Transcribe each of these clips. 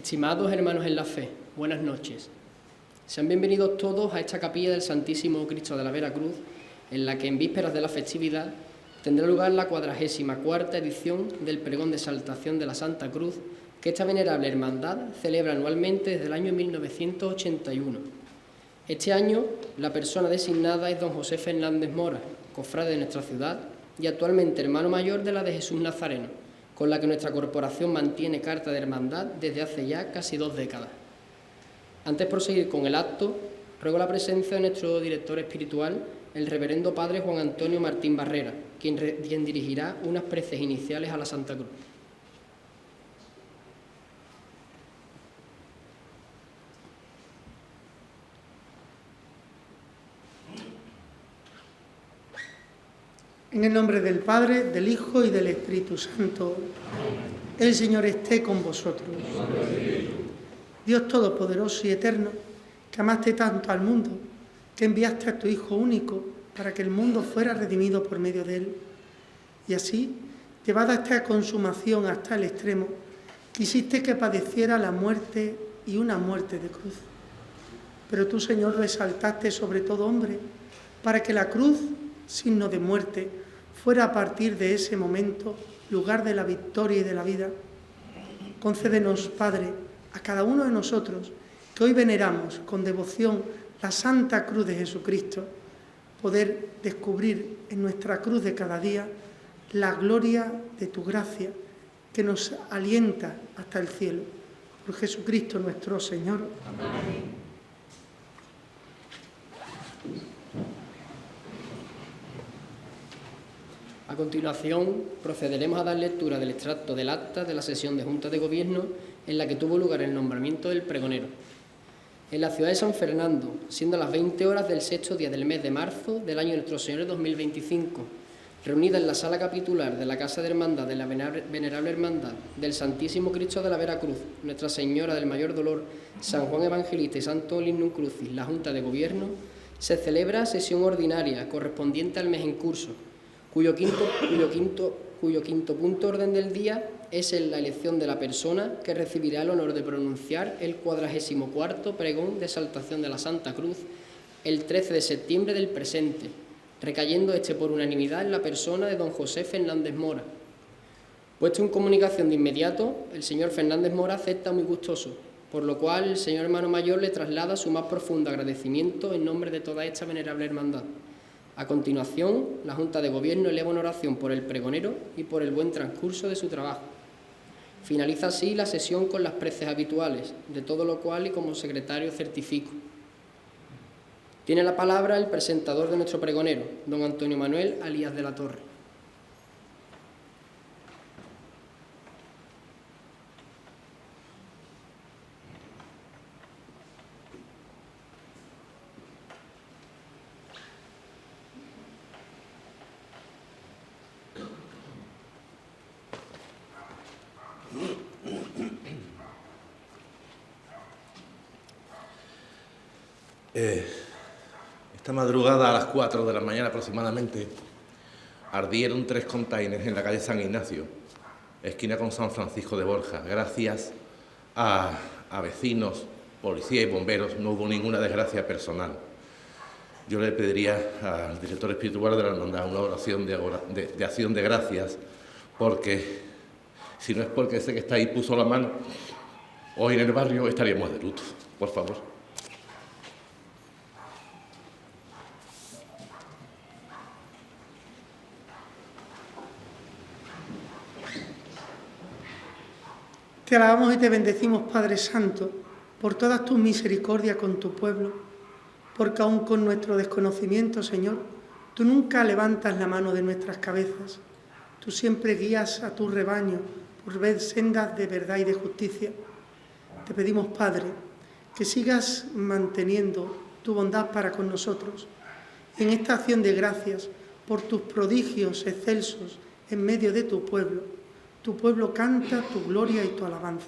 Estimados hermanos en la fe, buenas noches. Sean bienvenidos todos a esta capilla del Santísimo Cristo de la Vera Cruz, en la que en vísperas de la festividad tendrá lugar la 44ª edición del Pregón de Exaltación de la Santa Cruz, que esta venerable hermandad celebra anualmente desde el año 1981. Este año la persona designada es don José Fernández Mora, cofrade de nuestra ciudad y actualmente hermano mayor de la de Jesús Nazareno, con la que nuestra corporación mantiene carta de hermandad desde hace ya casi 2 décadas. Antes de proseguir con el acto, ruego la presencia de nuestro director espiritual, el reverendo padre Juan Antonio Martín Barrera, quien dirigirá unas preces iniciales a la Santa Cruz. En el nombre del Padre, del Hijo y del Espíritu Santo. El Señor esté con vosotros. Dios Todopoderoso y Eterno, que amaste tanto al mundo, que enviaste a tu Hijo único para que el mundo fuera redimido por medio de él. Y así, llevada esta consumación hasta el extremo, quisiste que padeciera la muerte y una muerte de cruz. Pero tú, Señor, lo exaltaste sobre todo hombre, para que la cruz, signo de muerte, fuera a partir de ese momento lugar de la victoria y de la vida. Concédenos, Padre, a cada uno de nosotros, que hoy veneramos con devoción la Santa Cruz de Jesucristo, poder descubrir en nuestra cruz de cada día la gloria de tu gracia, que nos alienta hasta el cielo. Por Jesucristo nuestro Señor. Amén. A continuación, procederemos a dar lectura del extracto del acta de la sesión de Junta de Gobierno en la que tuvo lugar el nombramiento del pregonero. En la ciudad de San Fernando, siendo las 20 horas del 6º día del mes de marzo del año Nuestro Señor 2025, reunida en la sala capitular de la Casa de Hermandad de la Venerable Hermandad del Santísimo Cristo de la Vera Cruz, Nuestra Señora del Mayor Dolor, San Juan Evangelista y Santo Lignum Crucis, la Junta de Gobierno, se celebra sesión ordinaria correspondiente al mes en curso, cuyo quinto punto orden del día es la elección de la persona que recibirá el honor de pronunciar el 44º pregón de exaltación de la Santa Cruz el 13 de septiembre del presente, recayendo este por unanimidad en la persona de don José Fernández Mora. Puesto en comunicación de inmediato, el señor Fernández Mora acepta muy gustoso, por lo cual el señor hermano mayor le traslada su más profundo agradecimiento en nombre de toda esta venerable hermandad. A continuación, la Junta de Gobierno eleva una oración por el pregonero y por el buen transcurso de su trabajo. Finaliza así la sesión con las preces habituales, de todo lo cual y como secretario certifico. Tiene la palabra el presentador de nuestro pregonero, don Antonio Manuel Alías de la Torre. Esta madrugada a las 4 de la mañana aproximadamente ardieron 3 containers en la calle San Ignacio, esquina con San Francisco de Borja. Gracias a vecinos, policía y bomberos no hubo ninguna desgracia personal. Yo le pediría al director espiritual de la hermandad una oración de acción de gracias, porque si no es porque ese que está ahí puso la mano, hoy en el barrio estaríamos de luto. Por favor. Te alabamos y te bendecimos, Padre Santo, por todas tus misericordias con tu pueblo, porque aun con nuestro desconocimiento, Señor, tú nunca levantas la mano de nuestras cabezas. Tú siempre guías a tu rebaño por ver sendas de verdad y de justicia. Te pedimos, Padre, que sigas manteniendo tu bondad para con nosotros en esta acción de gracias por tus prodigios excelsos en medio de tu pueblo. Tu pueblo canta tu gloria y tu alabanza.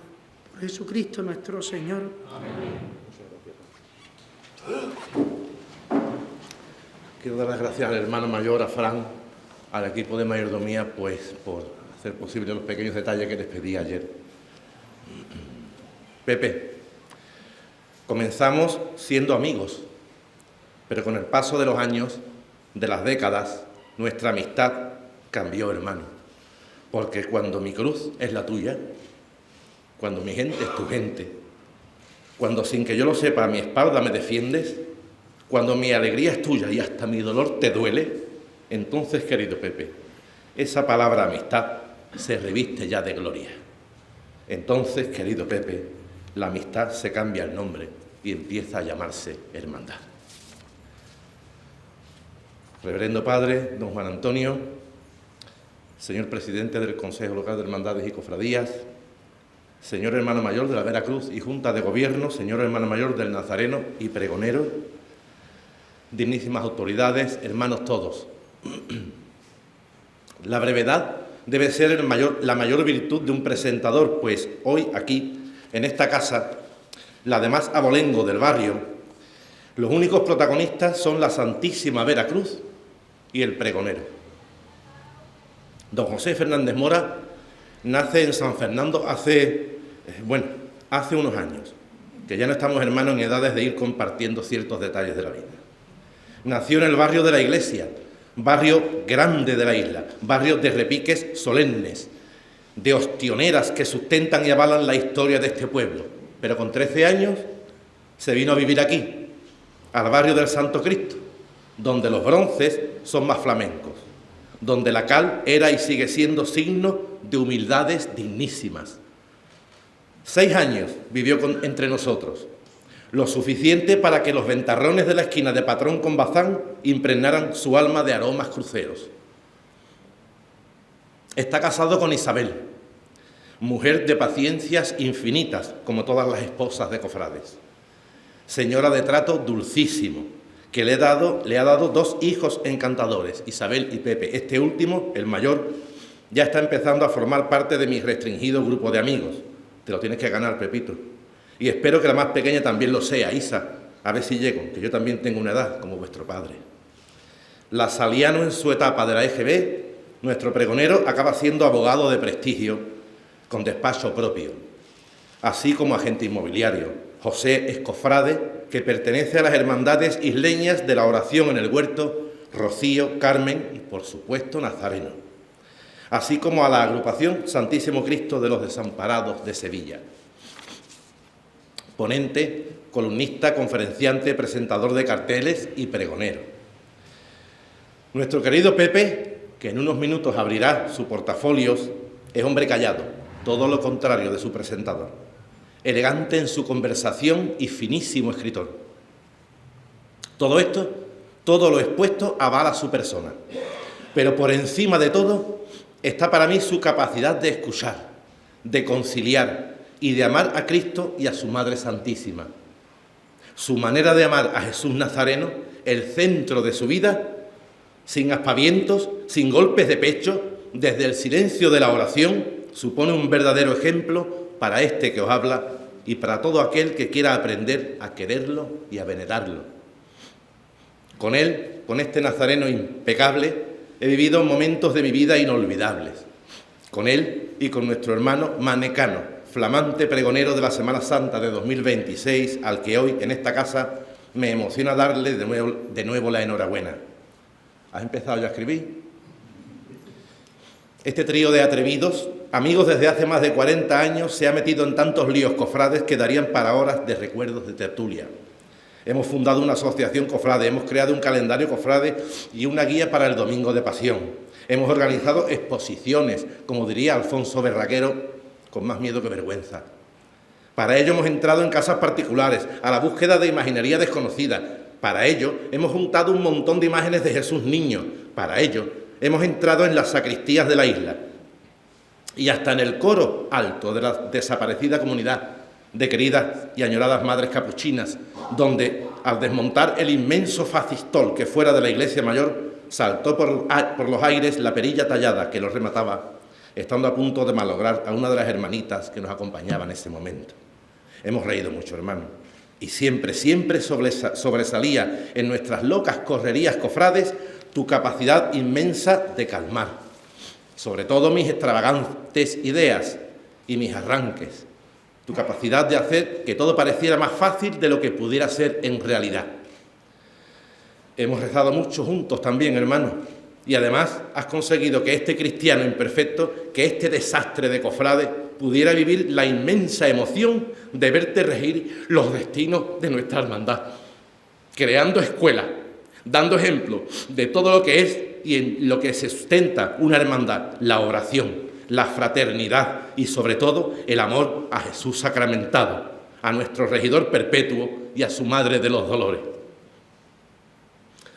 Por Jesucristo nuestro Señor. Amén. Quiero dar las gracias al hermano mayor, a Fran, al equipo de mayordomía, pues por hacer posible los pequeños detalles que les pedí ayer. Pepe, comenzamos siendo amigos, pero con el paso de los años, de las décadas, nuestra amistad cambió, hermano. Porque cuando mi cruz es la tuya, cuando mi gente es tu gente, cuando sin que yo lo sepa a mi espalda me defiendes, cuando mi alegría es tuya y hasta mi dolor te duele, entonces, querido Pepe, esa palabra amistad se reviste ya de gloria. Entonces, querido Pepe, la amistad se cambia el nombre y empieza a llamarse hermandad. Reverendo Padre, don Juan Antonio, señor presidente del Consejo Local de Hermandades y Cofradías, señor hermano mayor de la Veracruz y Junta de Gobierno, señor hermano mayor del Nazareno y pregonero, dignísimas autoridades, hermanos todos. La brevedad debe ser la mayor virtud de un presentador, pues hoy aquí, en esta casa, la de más abolengo del barrio, los únicos protagonistas son la Santísima Veracruz y el pregonero. Don José Fernández Mora nace en San Fernando hace unos años, que ya no estamos, hermanos, en edades de ir compartiendo ciertos detalles de la vida. Nació en el barrio de la Iglesia, barrio grande de la isla, barrio de repiques solemnes, de ostioneras que sustentan y avalan la historia de este pueblo. Pero con 13 años se vino a vivir aquí, al barrio del Santo Cristo, donde los bronces son más flamencos, donde la cal era y sigue siendo signo de humildades dignísimas. 6 años vivió entre nosotros, lo suficiente para que los ventarrones de la esquina de Patrón con Bazán impregnaran su alma de aromas cruceros. Está casado con Isabel, mujer de paciencias infinitas, como todas las esposas de cofrades. Señora de trato dulcísimo, que le ha dado 2 hijos encantadores, Isabel y Pepe. Este último, el mayor, ya está empezando a formar parte de mi restringido grupo de amigos. Te lo tienes que ganar, Pepito. Y espero que la más pequeña también lo sea, Isa, a ver si llego, que yo también tengo una edad como vuestro padre. Lasaliano en su etapa de la EGB, nuestro pregonero acaba siendo abogado de prestigio, con despacho propio, así como agente inmobiliario. José es cofrade, que pertenece a las hermandades isleñas de la Oración en el Huerto, Rocío, Carmen y, por supuesto, Nazareno, así como a la agrupación Santísimo Cristo de los Desamparados de Sevilla. Ponente, columnista, conferenciante, presentador de carteles y pregonero. Nuestro querido Pepe, que en unos minutos abrirá su portafolios, es hombre callado, todo lo contrario de su presentador, elegante en su conversación y finísimo escritor. Todo esto, todo lo expuesto avala su persona, pero por encima de todo está para mí su capacidad de escuchar, de conciliar y de amar a Cristo y a su Madre Santísima. Su manera de amar a Jesús Nazareno, el centro de su vida, sin aspavientos, sin golpes de pecho, desde el silencio de la oración, supone un verdadero ejemplo para este que os habla y para todo aquel que quiera aprender a quererlo y a venerarlo. Con él, con este nazareno impecable, he vivido momentos de mi vida inolvidables. Con él y con nuestro hermano Manecano, flamante pregonero de la Semana Santa de 2026, al que hoy en esta casa me emociona darle de nuevo la enhorabuena. ¿Has empezado ya a escribir? Este trío de atrevidos, amigos desde hace más de 40 años, se ha metido en tantos líos cofrades que darían para horas de recuerdos de tertulia. Hemos fundado una asociación cofrade, hemos creado un calendario cofrade y una guía para el Domingo de Pasión. Hemos organizado exposiciones, como diría Alfonso Berraquero, con más miedo que vergüenza. Para ello hemos entrado en casas particulares, a la búsqueda de imaginería desconocida. Para ello hemos juntado un montón de imágenes de Jesús Niño. Para ello hemos entrado en las sacristías de la isla y hasta en el coro alto de la desaparecida comunidad de queridas y añoradas madres capuchinas, donde, al desmontar el inmenso facistol que fuera de la iglesia mayor, saltó por los aires la perilla tallada que los remataba, estando a punto de malograr a una de las hermanitas que nos acompañaba en ese momento. Hemos reído mucho, hermano, y siempre sobresalía en nuestras locas correrías cofrades tu capacidad inmensa de calmar, sobre todo mis extravagantes ideas y mis arranques. tu capacidad de hacer que todo pareciera más fácil de lo que pudiera ser en realidad. Hemos rezado mucho juntos también, hermano, y además has conseguido que este cristiano imperfecto, que este desastre de cofrade, pudiera vivir la inmensa emoción de verte regir los destinos de nuestra hermandad, creando escuelas, dando ejemplo de todo lo que es y en lo que se sustenta una hermandad, la oración, la fraternidad y sobre todo el amor a Jesús sacramentado, a nuestro regidor perpetuo y a su Madre de los Dolores.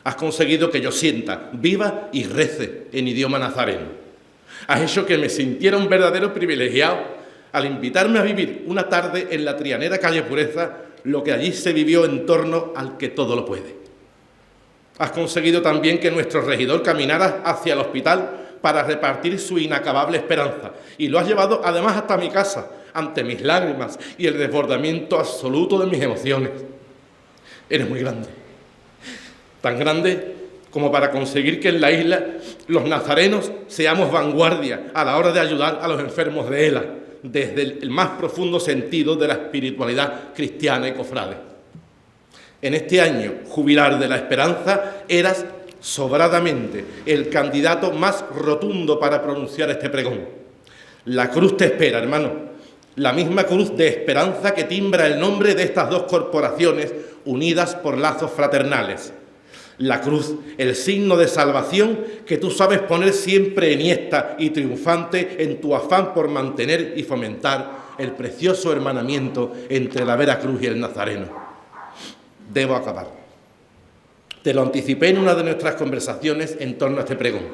Has conseguido que yo sienta, viva y rece en idioma nazareno. Has hecho que me sintiera un verdadero privilegiado al invitarme a vivir una tarde en la trianera calle Pureza, lo que allí se vivió en torno al que todo lo puede. Has conseguido también que nuestro regidor caminara hacia el hospital para repartir su inacabable esperanza, y lo has llevado además hasta mi casa, ante mis lágrimas y el desbordamiento absoluto de mis emociones. Eres muy grande, tan grande como para conseguir que en la isla los nazarenos seamos vanguardia a la hora de ayudar a los enfermos de ELA, desde el más profundo sentido de la espiritualidad cristiana y cofrade. En este año jubilar de la esperanza eras sobradamente el candidato más rotundo para pronunciar este pregón. La cruz te espera, hermano, la misma cruz de esperanza que timbra el nombre de estas dos corporaciones unidas por lazos fraternales. La cruz, el signo de salvación que tú sabes poner siempre enhiesta y triunfante en tu afán por mantener y fomentar el precioso hermanamiento entre la Veracruz y el Nazareno. Debo acabar. Te lo anticipé en una de nuestras conversaciones en torno a este pregón.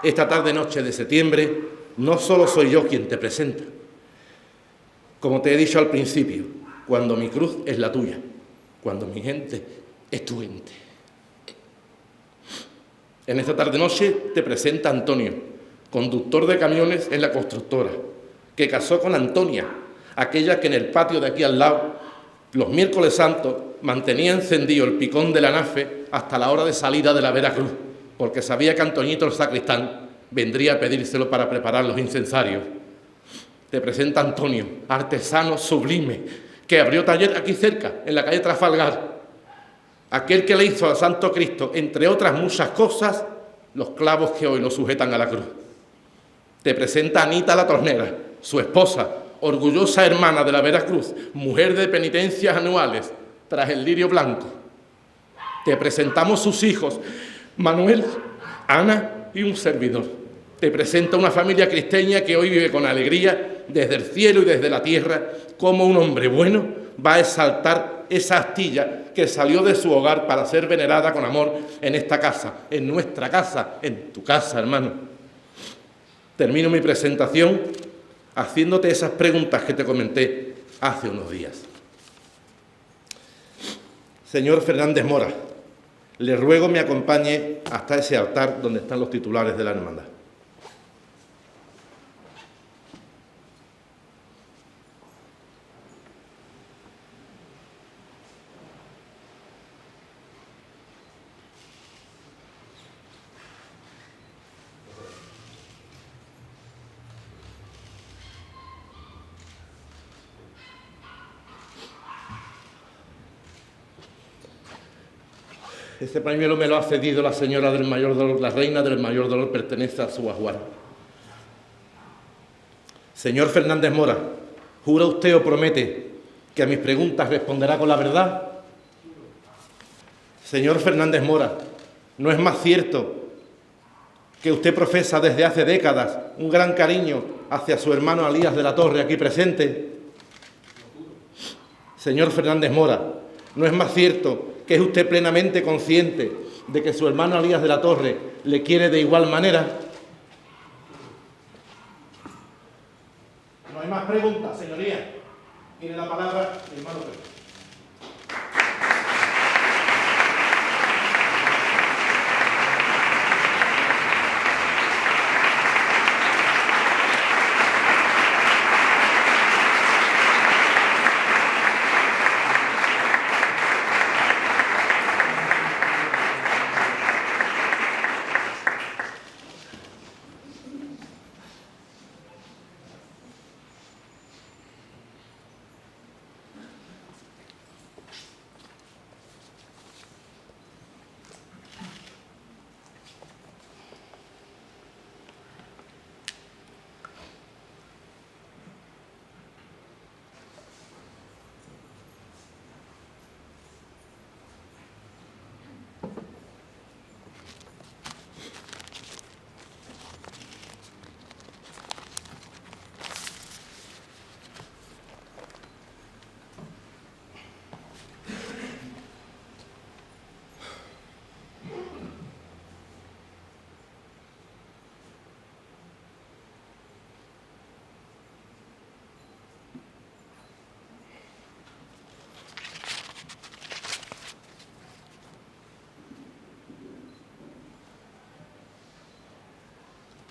Esta tarde-noche de septiembre no solo soy yo quien te presenta. Como te he dicho al principio, cuando mi cruz es la tuya, cuando mi gente es tu gente. En esta tarde-noche te presenta Antonio, conductor de camiones en la constructora, que casó con Antonia, aquella que en el patio de aquí al lado, los miércoles santos, mantenía encendido el picón de la nafe hasta la hora de salida de la Veracruz, porque sabía que Antoñito el sacristán vendría a pedírselo para preparar los incensarios. Te presenta Antonio, artesano sublime, que abrió taller aquí cerca, en la calle Trafalgar. Aquel que le hizo al Santo Cristo, entre otras muchas cosas, los clavos que hoy lo sujetan a la cruz. Te presenta Anita la Tornera, su esposa, orgullosa hermana de la Veracruz, mujer de penitencias anuales, tras el lirio blanco. Te presentamos sus hijos, Manuel, Ana y un servidor. Te presenta una familia cristeña que hoy vive con alegría, desde el cielo y desde la tierra, como un hombre bueno va a exaltar esa astilla que salió de su hogar para ser venerada con amor en esta casa, en nuestra casa, en tu casa, hermano. Termino mi presentación haciéndote esas preguntas que te comenté hace unos días. Señor Fernández Mora, le ruego me acompañe hasta ese altar donde están los titulares de la hermandad. Este pañuelo me lo ha cedido la señora del Mayor Dolor, la reina del Mayor Dolor, pertenece a su ajuar. Señor Fernández Mora, ¿jura usted o promete que a mis preguntas responderá con la verdad? Señor Fernández Mora, ¿no es más cierto que usted profesa desde hace décadas un gran cariño hacia su hermano Alías de la Torre aquí presente? Señor Fernández Mora, ¿no es más cierto que es usted plenamente consciente de que su hermano Alías de la Torre le quiere de igual manera? No hay más preguntas, señoría. Tiene la palabra mi hermano Pedro.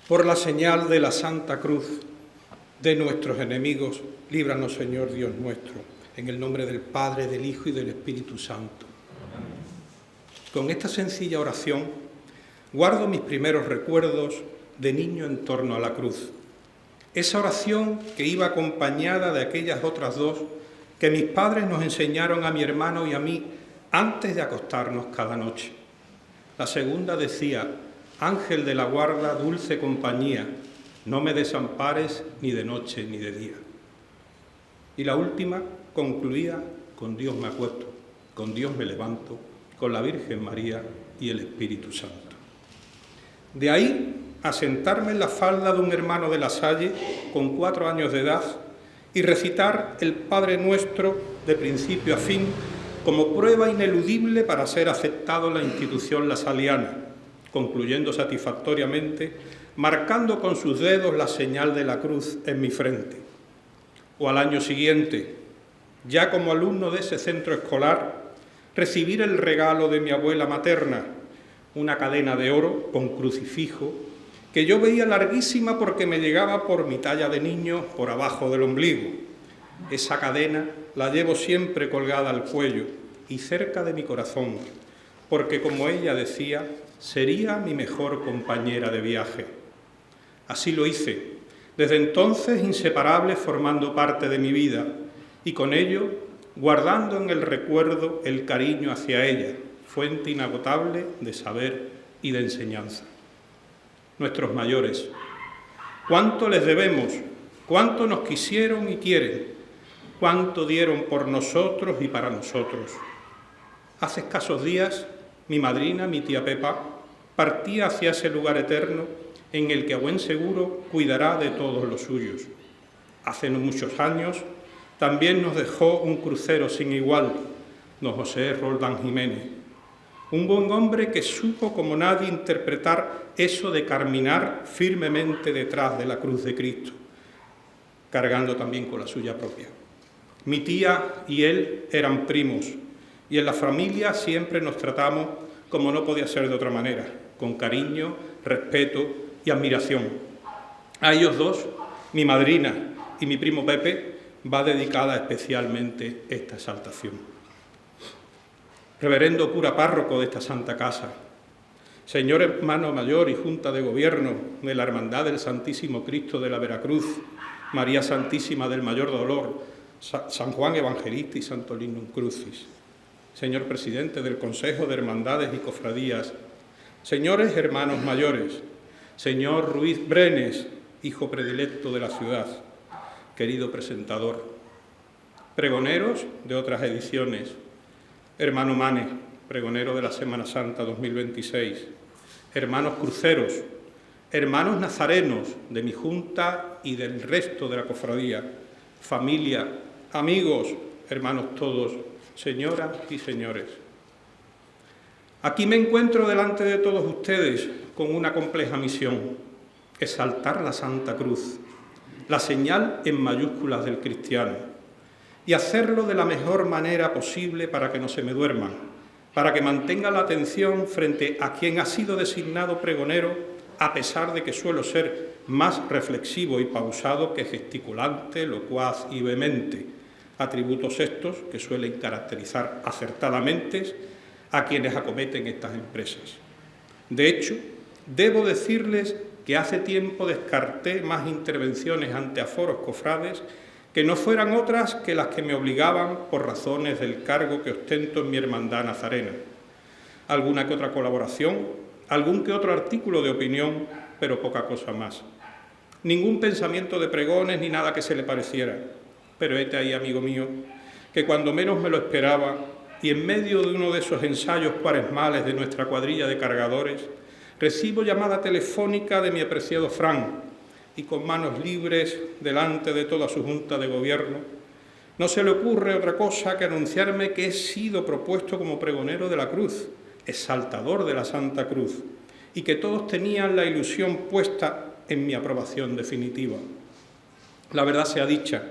Por la señal de la Santa Cruz de nuestros enemigos, líbranos, Señor Dios nuestro, en el nombre del Padre, del Hijo y del Espíritu Santo. Con esta sencilla oración guardo mis primeros recuerdos de niño en torno a la cruz. Esa oración que iba acompañada de aquellas otras dos que mis padres nos enseñaron a mi hermano y a mí antes de acostarnos cada noche. La segunda decía: Ángel de la guarda, dulce compañía, no me desampares ni de noche ni de día. Y la última concluía: con Dios me acuesto, con Dios me levanto, con la Virgen María y el Espíritu Santo. De ahí a sentarme en la falda de un hermano de La Salle con 4 años de edad y recitar el Padre Nuestro de principio a fin como prueba ineludible para ser aceptado en la institución lasaliana, concluyendo satisfactoriamente, marcando con sus dedos la señal de la cruz en mi frente. O al año siguiente, ya como alumno de ese centro escolar, recibir el regalo de mi abuela materna, una cadena de oro con crucifijo, que yo veía larguísima porque me llegaba por mi talla de niño por abajo del ombligo. Esa cadena la llevo siempre colgada al cuello y cerca de mi corazón, porque como ella decía, sería mi mejor compañera de viaje. Así lo hice, desde entonces inseparable, formando parte de mi vida, y con ello guardando en el recuerdo el cariño hacia ella, fuente inagotable de saber y de enseñanza. Nuestros mayores, cuánto les debemos, cuánto nos quisieron y quieren, cuánto dieron por nosotros y para nosotros. Hace escasos días, mi madrina, mi tía Pepa, partía hacia ese lugar eterno en el que a buen seguro cuidará de todos los suyos. Hace no muchos años también nos dejó un crucero sin igual, don José Roldán Jiménez, un buen hombre que supo como nadie interpretar eso de caminar firmemente detrás de la cruz de Cristo, cargando también con la suya propia. Mi tía y él eran primos, y en la familia siempre nos tratamos como no podía ser de otra manera, con cariño, respeto y admiración. A ellos dos, mi madrina y mi primo Pepe, va dedicada especialmente esta exaltación. Reverendo cura párroco de esta Santa Casa, señor hermano mayor y junta de gobierno de la Hermandad del Santísimo Cristo de la Veracruz, María Santísima del Mayor Dolor, San Juan Evangelista y Santolinum Crucis, señor presidente del Consejo de Hermandades y Cofradías, señores hermanos mayores, señor Ruiz Brenes, hijo predilecto de la ciudad, querido presentador, pregoneros de otras ediciones, hermano Mane, pregonero de la Semana Santa 2026, hermanos cruceros, hermanos nazarenos de mi junta y del resto de la cofradía, familia, amigos, hermanos todos, señoras y señores. Aquí me encuentro delante de todos ustedes con una compleja misión: exaltar la Santa Cruz, la señal en mayúsculas del cristiano, y hacerlo de la mejor manera posible para que no se me duerman, para que mantenga la atención frente a quien ha sido designado pregonero, a pesar de que suelo ser más reflexivo y pausado que gesticulante, locuaz y vehemente, atributos estos que suelen caracterizar acertadamente a quienes acometen estas empresas. De hecho, debo decirles que hace tiempo descarté más intervenciones ante aforos cofrades que no fueran otras que las que me obligaban por razones del cargo que ostento en mi hermandad nazarena. Alguna que otra colaboración, algún que otro artículo de opinión, pero poca cosa más. Ningún pensamiento de pregones ni nada que se le pareciera. Pero hete ahí, amigo mío, que cuando menos me lo esperaba y en medio de uno de esos ensayos cuaresmales de nuestra cuadrilla de cargadores, recibo llamada telefónica de mi apreciado Fran, y con manos libres delante de toda su junta de gobierno, no se le ocurre otra cosa que anunciarme que he sido propuesto como pregonero de la cruz, exaltador de la Santa Cruz, y que todos tenían la ilusión puesta en mi aprobación definitiva. La verdad sea dicha,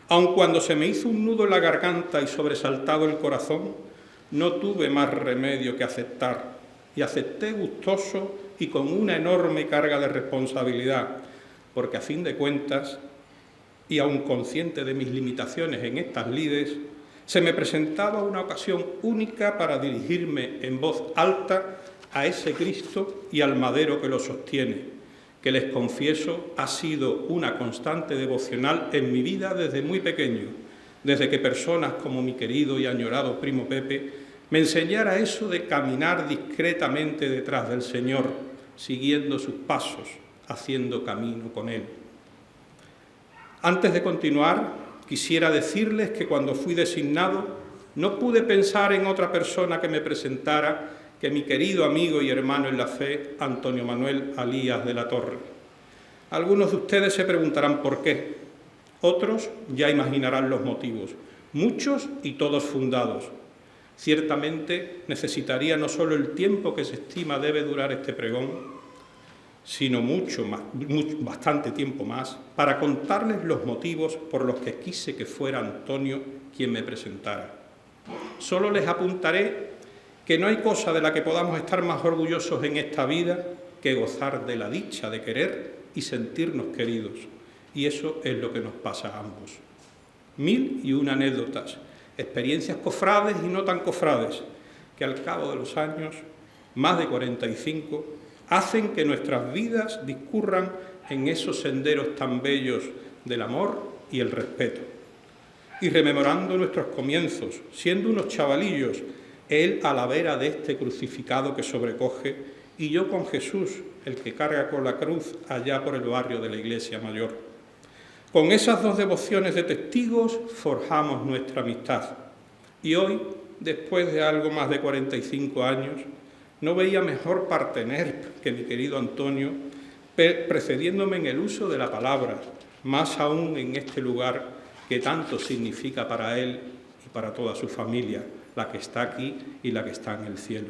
aun cuando se me hizo un nudo en la garganta y sobresaltado el corazón, no tuve más remedio que aceptar, y acepté gustoso y con una enorme carga de responsabilidad, porque a fin de cuentas, y aun consciente de mis limitaciones en estas lides, se me presentaba una ocasión única para dirigirme en voz alta a ese Cristo y al madero que lo sostiene, que les confieso ha sido una constante devocional en mi vida desde muy pequeño, desde que personas como mi querido y añorado primo Pepe me enseñara eso de caminar discretamente detrás del Señor, siguiendo sus pasos, haciendo camino con Él. Antes de continuar, quisiera decirles que cuando fui designado no pude pensar en otra persona que me presentara que mi querido amigo y hermano en la fe, Antonio Manuel Alías de la Torre. Algunos de ustedes se preguntarán por qué, otros ya imaginarán los motivos, muchos y todos fundados. Ciertamente necesitaría no solo el tiempo que se estima debe durar este pregón, sino bastante tiempo más, para contarles los motivos por los que quise que fuera Antonio quien me presentara. Solo les apuntaré que no hay cosa de la que podamos estar más orgullosos en esta vida que gozar de la dicha de querer y sentirnos queridos. Y eso es lo que nos pasa a ambos. 1001 anécdotas, experiencias cofrades y no tan cofrades, que al cabo de los años, más de 45, hacen que nuestras vidas discurran en esos senderos tan bellos del amor y el respeto. Y rememorando nuestros comienzos, siendo unos chavalillos, él a la vera de este crucificado que sobrecoge y yo con Jesús, el que carga con la cruz allá por el barrio de la Iglesia Mayor. Con esas dos devociones de testigos forjamos nuestra amistad. Y hoy, después de algo más de 45 años, no veía mejor partener que mi querido Antonio, precediéndome en el uso de la palabra, más aún en este lugar que tanto significa para él y para toda su familia, la que está aquí y la que está en el cielo.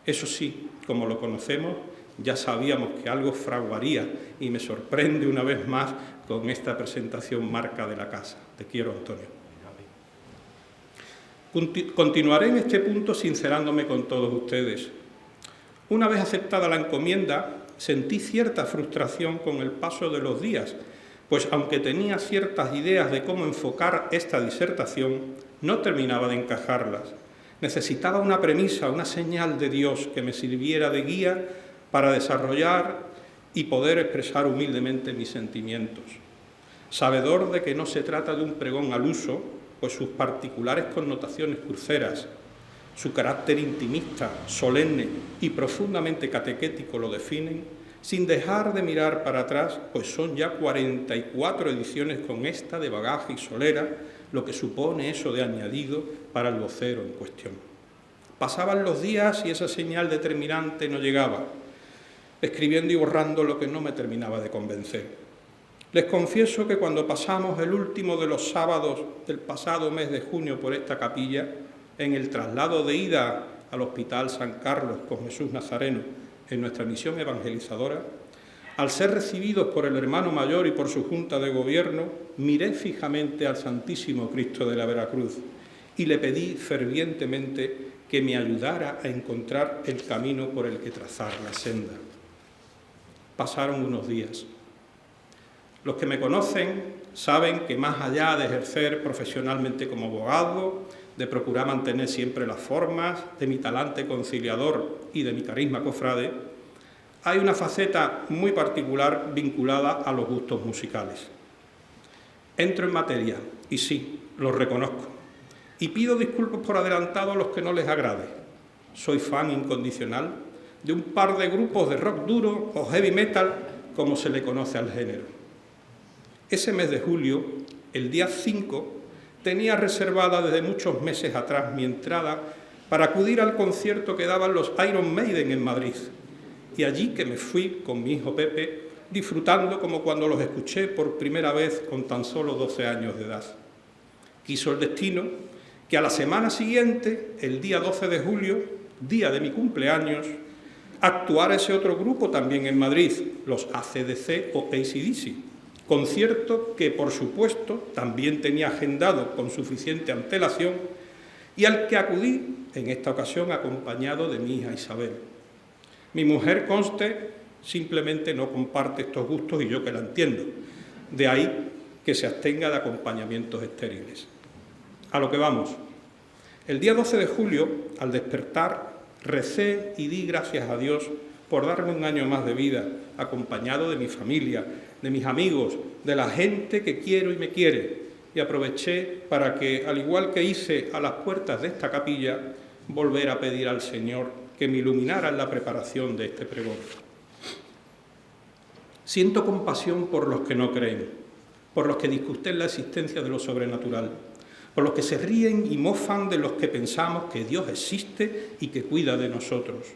Eso sí, como lo conocemos, ya sabíamos que algo fraguaría y me sorprende una vez más con esta presentación marca de la casa. Te quiero, Antonio. Continuaré en este punto sincerándome con todos ustedes. Una vez aceptada la encomienda, sentí cierta frustración con el paso de los días, pues aunque tenía ciertas ideas de cómo enfocar esta disertación, no terminaba de encajarlas. Necesitaba una premisa, una señal de Dios que me sirviera de guía para desarrollar y poder expresar humildemente mis sentimientos. Sabedor de que no se trata de un pregón al uso, pues sus particulares connotaciones cruceras, su carácter intimista, solemne y profundamente catequético lo definen, sin dejar de mirar para atrás, pues son ya 44 ediciones con esta de bagaje y solera, lo que supone eso de añadido para el vocero en cuestión. Pasaban los días y esa señal determinante no llegaba, escribiendo y borrando lo que no me terminaba de convencer. Les confieso que cuando pasamos el último de los sábados del pasado mes de junio por esta capilla, en el traslado de ida al Hospital San Carlos con Jesús Nazareno en nuestra misión evangelizadora, al ser recibidos por el hermano mayor y por su junta de gobierno, miré fijamente al Santísimo Cristo de la Veracruz y le pedí fervientemente que me ayudara a encontrar el camino por el que trazar la senda. Pasaron unos días. Los que me conocen saben que más allá de ejercer profesionalmente como abogado, de procurar mantener siempre las formas, de mi talante conciliador y de mi carisma cofrade, hay una faceta muy particular vinculada a los gustos musicales. Entro en materia, y sí, lo reconozco, y pido disculpas por adelantado a los que no les agrade. Soy fan incondicional de un par de grupos de rock duro o heavy metal, como se le conoce al género. Ese mes de julio, el día 5, tenía reservada desde muchos meses atrás mi entrada para acudir al concierto que daban los Iron Maiden en Madrid. Y allí que me fui con mi hijo Pepe, disfrutando como cuando los escuché por primera vez con tan solo 12 años de edad. Quiso el destino que a la semana siguiente, el día 12 de julio, día de mi cumpleaños, actuara ese otro grupo también en Madrid, los AC/DC o AC/DC. Concierto que, por supuesto, también tenía agendado con suficiente antelación y al que acudí en esta ocasión acompañado de mi hija Isabel. Mi mujer, conste, simplemente no comparte estos gustos y yo que la entiendo. De ahí que se abstenga de acompañamientos estériles. A lo que vamos. El día 12 de julio, al despertar, recé y di gracias a Dios por darme un año más de vida, acompañado de mi familia, de mis amigos, de la gente que quiero y me quiere. Y aproveché para que, al igual que hice a las puertas de esta capilla, volver a pedir al Señor que me iluminara en la preparación de este pregón. Siento compasión por los que no creen, por los que discuten la existencia de lo sobrenatural, por los que se ríen y mofan de los que pensamos que Dios existe y que cuida de nosotros.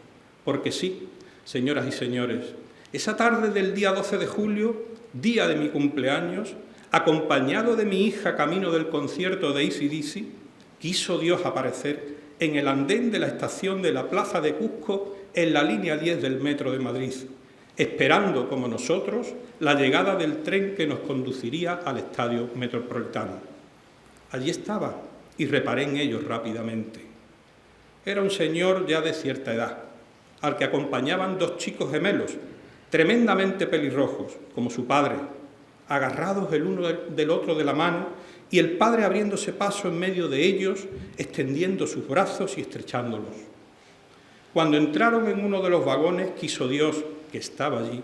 Porque sí, señoras y señores, esa tarde del día 12 de julio, día de mi cumpleaños, acompañado de mi hija camino del concierto de AC/DC, quiso Dios aparecer en el andén de la estación de la Plaza de Cusco en la línea 10 del Metro de Madrid, esperando, como nosotros, la llegada del tren que nos conduciría al Estadio Metropolitano. Allí estaba y reparé en ellos rápidamente. Era un señor ya de cierta edad, al que acompañaban dos chicos gemelos, tremendamente pelirrojos, como su padre, agarrados el uno del otro de la mano y el padre abriéndose paso en medio de ellos, extendiendo sus brazos y estrechándolos. Cuando entraron en uno de los vagones, quiso Dios, que estaba allí,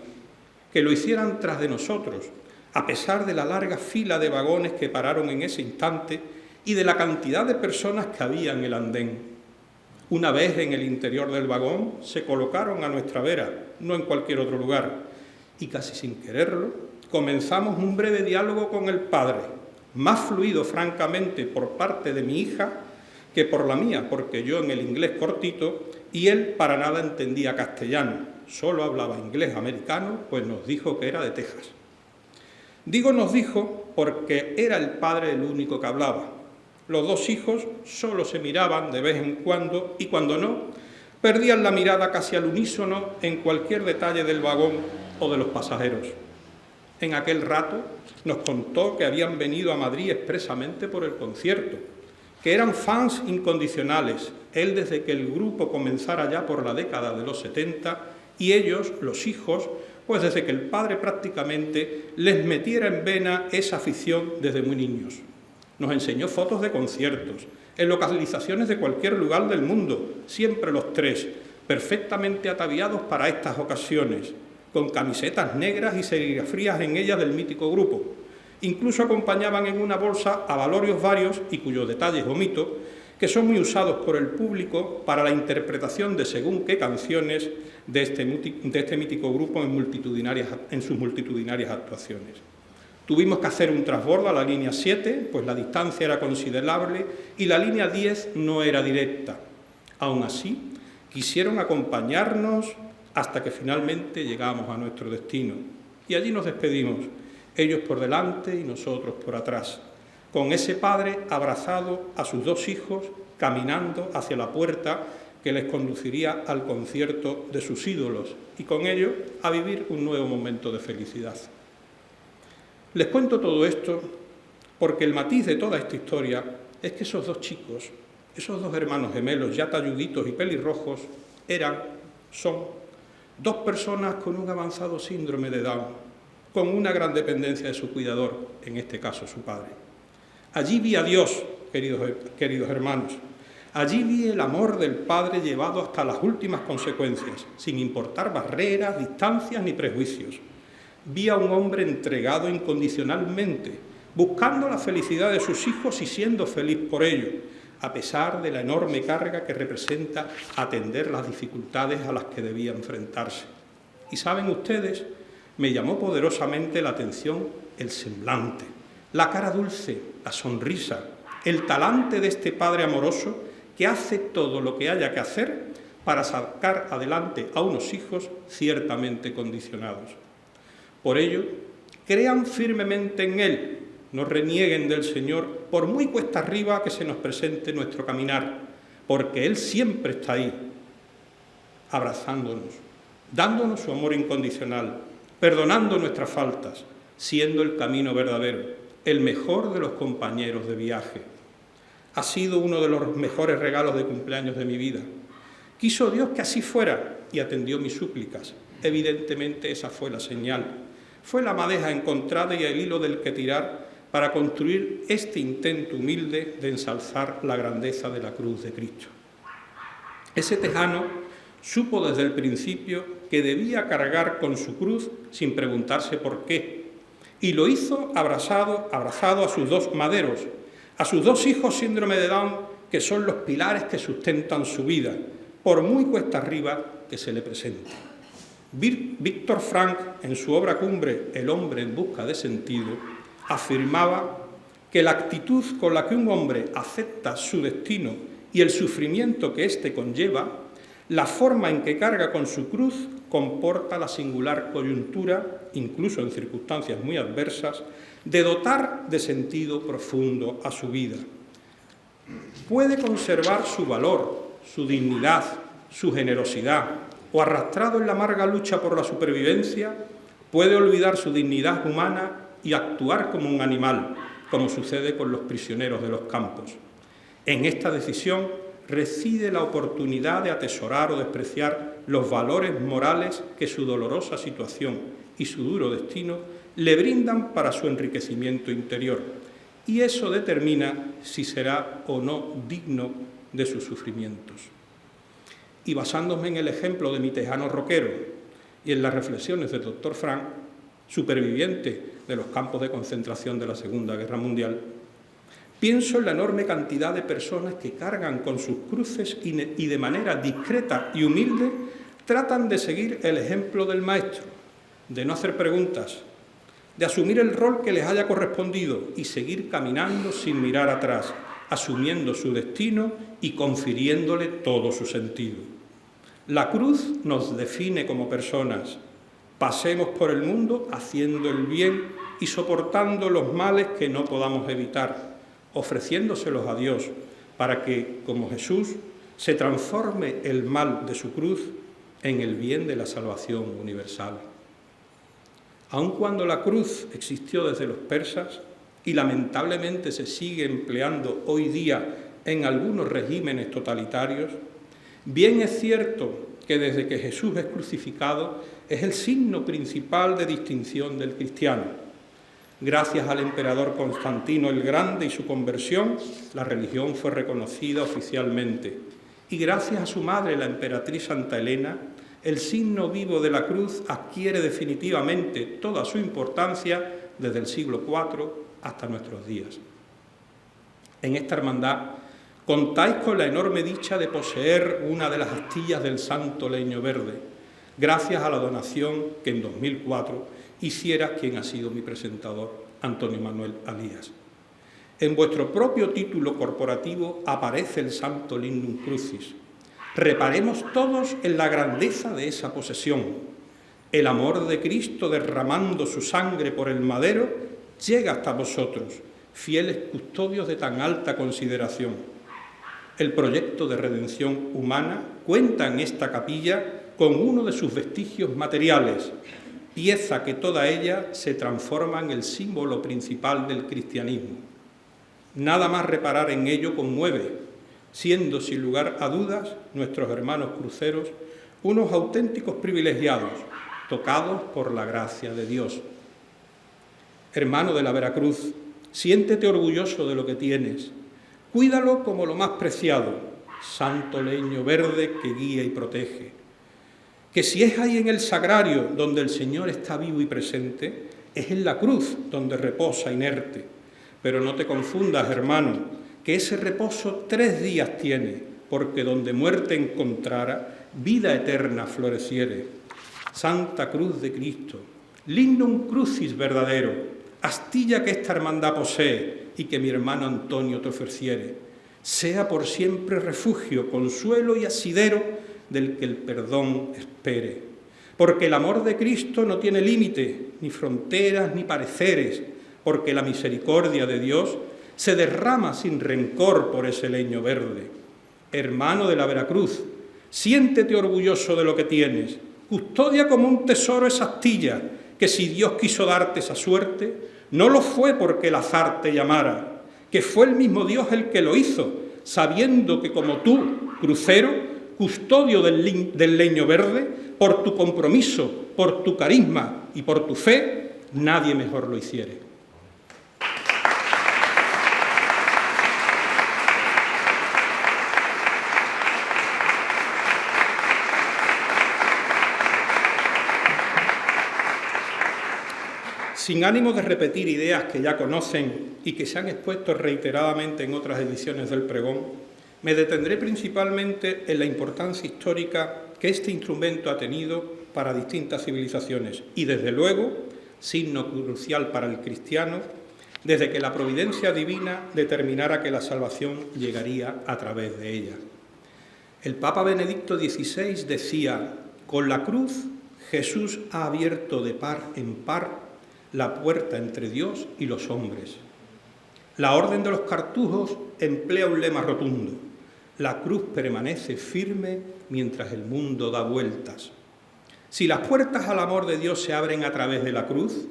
que lo hicieran tras de nosotros, a pesar de la larga fila de vagones que pararon en ese instante y de la cantidad de personas que había en el andén. Una vez en el interior del vagón, se colocaron a nuestra vera, no en cualquier otro lugar, y casi sin quererlo, comenzamos un breve diálogo con el padre, más fluido francamente por parte de mi hija que por la mía, porque yo en el inglés cortito y él para nada entendía castellano, solo hablaba inglés americano, pues nos dijo que era de Texas. Digo nos dijo porque era el padre el único que hablaba. Los dos hijos solo se miraban de vez en cuando y cuando no, perdían la mirada casi al unísono en cualquier detalle del vagón o de los pasajeros. En aquel rato nos contó que habían venido a Madrid expresamente por el concierto, que eran fans incondicionales, él desde que el grupo comenzara ya por la década de los 70 y ellos, los hijos, pues desde que el padre prácticamente les metiera en vena esa afición desde muy niños. Nos enseñó fotos de conciertos, en localizaciones de cualquier lugar del mundo, siempre los tres, perfectamente ataviados para estas ocasiones, con camisetas negras y serigrafías en ellas del mítico grupo. Incluso acompañaban en una bolsa abalorios varios y cuyos detalles omito, que son muy usados por el público para la interpretación de según qué canciones de este mítico grupo en sus multitudinarias actuaciones. Tuvimos que hacer un transbordo a la línea 7, pues la distancia era considerable y la línea 10 no era directa. Aún así, quisieron acompañarnos hasta que finalmente llegamos a nuestro destino. Y allí nos despedimos, ellos por delante y nosotros por atrás, con ese padre abrazado a sus dos hijos, caminando hacia la puerta que les conduciría al concierto de sus ídolos y con ello a vivir un nuevo momento de felicidad. Les cuento todo esto porque el matiz de toda esta historia es que esos dos chicos, esos dos hermanos gemelos ya talluditos y pelirrojos, son dos personas con un avanzado síndrome de Down, con una gran dependencia de su cuidador, en este caso su padre. Allí vi a Dios, queridos hermanos. Allí vi el amor del Padre llevado hasta las últimas consecuencias, sin importar barreras, distancias ni prejuicios. Vi a un hombre entregado incondicionalmente, buscando la felicidad de sus hijos y siendo feliz por ello, a pesar de la enorme carga que representa atender las dificultades a las que debía enfrentarse. Y saben ustedes, me llamó poderosamente la atención el semblante, la cara dulce, la sonrisa, el talante de este padre amoroso que hace todo lo que haya que hacer para sacar adelante a unos hijos ciertamente condicionados. Por ello, crean firmemente en Él, no renieguen del Señor por muy cuesta arriba que se nos presente nuestro caminar, porque Él siempre está ahí, abrazándonos, dándonos su amor incondicional, perdonando nuestras faltas, siendo el camino verdadero, el mejor de los compañeros de viaje. Ha sido uno de los mejores regalos de cumpleaños de mi vida. Quiso Dios que así fuera y atendió mis súplicas. Evidentemente esa fue la señal. Fue la madeja encontrada y el hilo del que tirar para construir este intento humilde de ensalzar la grandeza de la cruz de Cristo. Ese tejano supo desde el principio que debía cargar con su cruz sin preguntarse por qué, y lo hizo abrazado a sus dos maderos, a sus dos hijos síndrome de Down, que son los pilares que sustentan su vida, por muy cuesta arriba que se le presente. Víctor Frank, en su obra cumbre El hombre en busca de sentido, afirmaba que la actitud con la que un hombre acepta su destino y el sufrimiento que éste conlleva, la forma en que carga con su cruz, comporta la singular coyuntura, incluso en circunstancias muy adversas, de dotar de sentido profundo a su vida. Puede conservar su valor, su dignidad, su generosidad, o arrastrado en la amarga lucha por la supervivencia, puede olvidar su dignidad humana y actuar como un animal, como sucede con los prisioneros de los campos. En esta decisión reside la oportunidad de atesorar o despreciar los valores morales que su dolorosa situación y su duro destino le brindan para su enriquecimiento interior, y eso determina si será o no digno de sus sufrimientos. Y basándome en el ejemplo de mi tejano roquero y en las reflexiones del doctor Frank, superviviente de los campos de concentración de la Segunda Guerra Mundial, pienso en la enorme cantidad de personas que cargan con sus cruces y de manera discreta y humilde tratan de seguir el ejemplo del Maestro, de no hacer preguntas, de asumir el rol que les haya correspondido y seguir caminando sin mirar atrás, asumiendo su destino y confiriéndole todo su sentido. La cruz nos define como personas. Pasemos por el mundo haciendo el bien y soportando los males que no podamos evitar, ofreciéndoselos a Dios para que, como Jesús, se transforme el mal de su cruz en el bien de la salvación universal. Aun cuando la cruz existió desde los persas y lamentablemente se sigue empleando hoy día en algunos regímenes totalitarios, bien es cierto que desde que Jesús es crucificado es el signo principal de distinción del cristiano. Gracias al emperador Constantino el Grande y su conversión, la religión fue reconocida oficialmente. Y gracias a su madre, la emperatriz Santa Elena, el signo vivo de la cruz adquiere definitivamente toda su importancia desde el siglo IV hasta nuestros días. En esta hermandad contáis con la enorme dicha de poseer una de las astillas del Santo Leño Verde, gracias a la donación que en 2004 hiciera quien ha sido mi presentador, Antonio Manuel Alías. En vuestro propio título corporativo aparece el Santo Lignum Crucis. Reparemos todos en la grandeza de esa posesión. El amor de Cristo derramando su sangre por el madero llega hasta vosotros, fieles custodios de tan alta consideración. El proyecto de redención humana cuenta en esta capilla con uno de sus vestigios materiales, pieza que toda ella se transforma en el símbolo principal del cristianismo. Nada más reparar en ello conmueve, siendo sin lugar a dudas nuestros hermanos cruceros unos auténticos privilegiados, tocados por la gracia de Dios. Hermano de la Veracruz, siéntete orgulloso de lo que tienes, cuídalo como lo más preciado, santo leño verde que guía y protege. Que si es ahí en el sagrario donde el Señor está vivo y presente, es en la cruz donde reposa inerte. Pero no te confundas, hermano, que ese reposo 3 días tiene, porque donde muerte encontrara, vida eterna floreciere. Santa Cruz de Cristo, lignum crucis verdadero, astilla que esta hermandad posee y que mi hermano Antonio te ofreciere, sea por siempre refugio, consuelo y asidero del que el perdón espere. Porque el amor de Cristo no tiene límite, ni fronteras, ni pareceres, porque la misericordia de Dios se derrama sin rencor por ese leño verde. Hermano de la Veracruz, siéntete orgulloso de lo que tienes, custodia como un tesoro esa astilla, que si Dios quiso darte esa suerte, no lo fue porque el azar te llamara, que fue el mismo Dios el que lo hizo, sabiendo que como tú, crucero, custodio del leño verde, por tu compromiso, por tu carisma y por tu fe, nadie mejor lo hiciere. Sin ánimo de repetir ideas que ya conocen y que se han expuesto reiteradamente en otras ediciones del pregón, me detendré principalmente en la importancia histórica que este instrumento ha tenido para distintas civilizaciones y, desde luego, signo crucial para el cristiano, desde que la providencia divina determinara que la salvación llegaría a través de ella. El Papa Benedicto XVI decía: con la cruz Jesús ha abierto de par en par la puerta entre Dios y los hombres. La Orden de los Cartujos emplea un lema rotundo: la cruz permanece firme mientras el mundo da vueltas. Si las puertas al amor de Dios se abren a través de la cruz,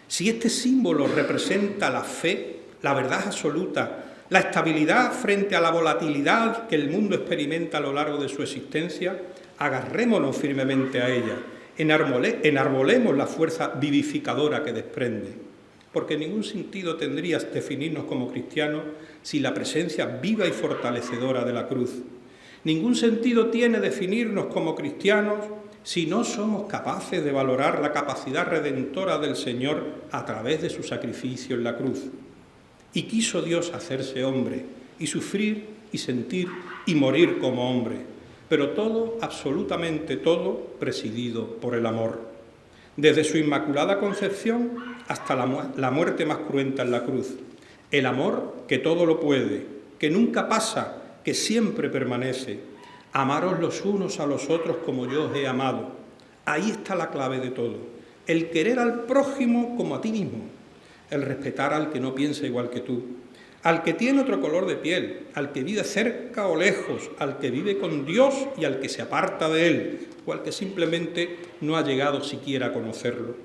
si este símbolo representa la fe, la verdad absoluta, la estabilidad frente a la volatilidad que el mundo experimenta a lo largo de su existencia, agarrémonos firmemente a ella, enarbolemos la fuerza vivificadora que desprende, porque ningún sentido tendría definirnos como cristianos sin la presencia viva y fortalecedora de la cruz. Ningún sentido tiene definirnos como cristianos si no somos capaces de valorar la capacidad redentora del Señor a través de su sacrificio en la cruz. Y quiso Dios hacerse hombre, y sufrir, y sentir, y morir como hombre, pero todo, absolutamente todo, presidido por el amor. Desde su inmaculada concepción hasta la muerte más cruenta en la cruz. El amor que todo lo puede, que nunca pasa, que siempre permanece. Amaros los unos a los otros como yo os he amado. Ahí está la clave de todo. El querer al prójimo como a ti mismo. El respetar al que no piensa igual que tú. Al que tiene otro color de piel. Al que vive cerca o lejos. Al que vive con Dios y al que se aparta de Él. O al que simplemente no ha llegado siquiera a conocerlo.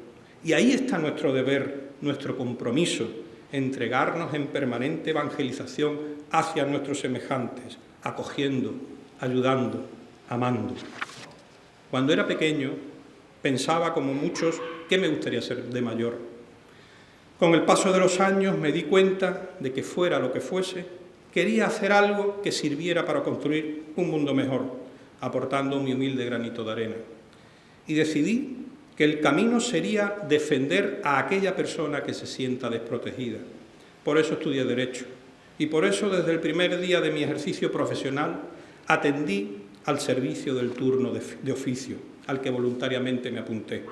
Y ahí está nuestro deber, nuestro compromiso. Entregarnos en permanente evangelización hacia nuestros semejantes. Acogiendo, ayudando, amando. Cuando era pequeño, pensaba, como muchos, qué me gustaría ser de mayor. Con el paso de los años me di cuenta de que fuera lo que fuese, quería hacer algo que sirviera para construir un mundo mejor, aportando mi humilde granito de arena. Y decidí que el camino sería defender a aquella persona que se sienta desprotegida. Por eso estudié Derecho. Y por eso, desde el primer día de mi ejercicio profesional, atendí al servicio del turno de oficio, al que voluntariamente me apunté.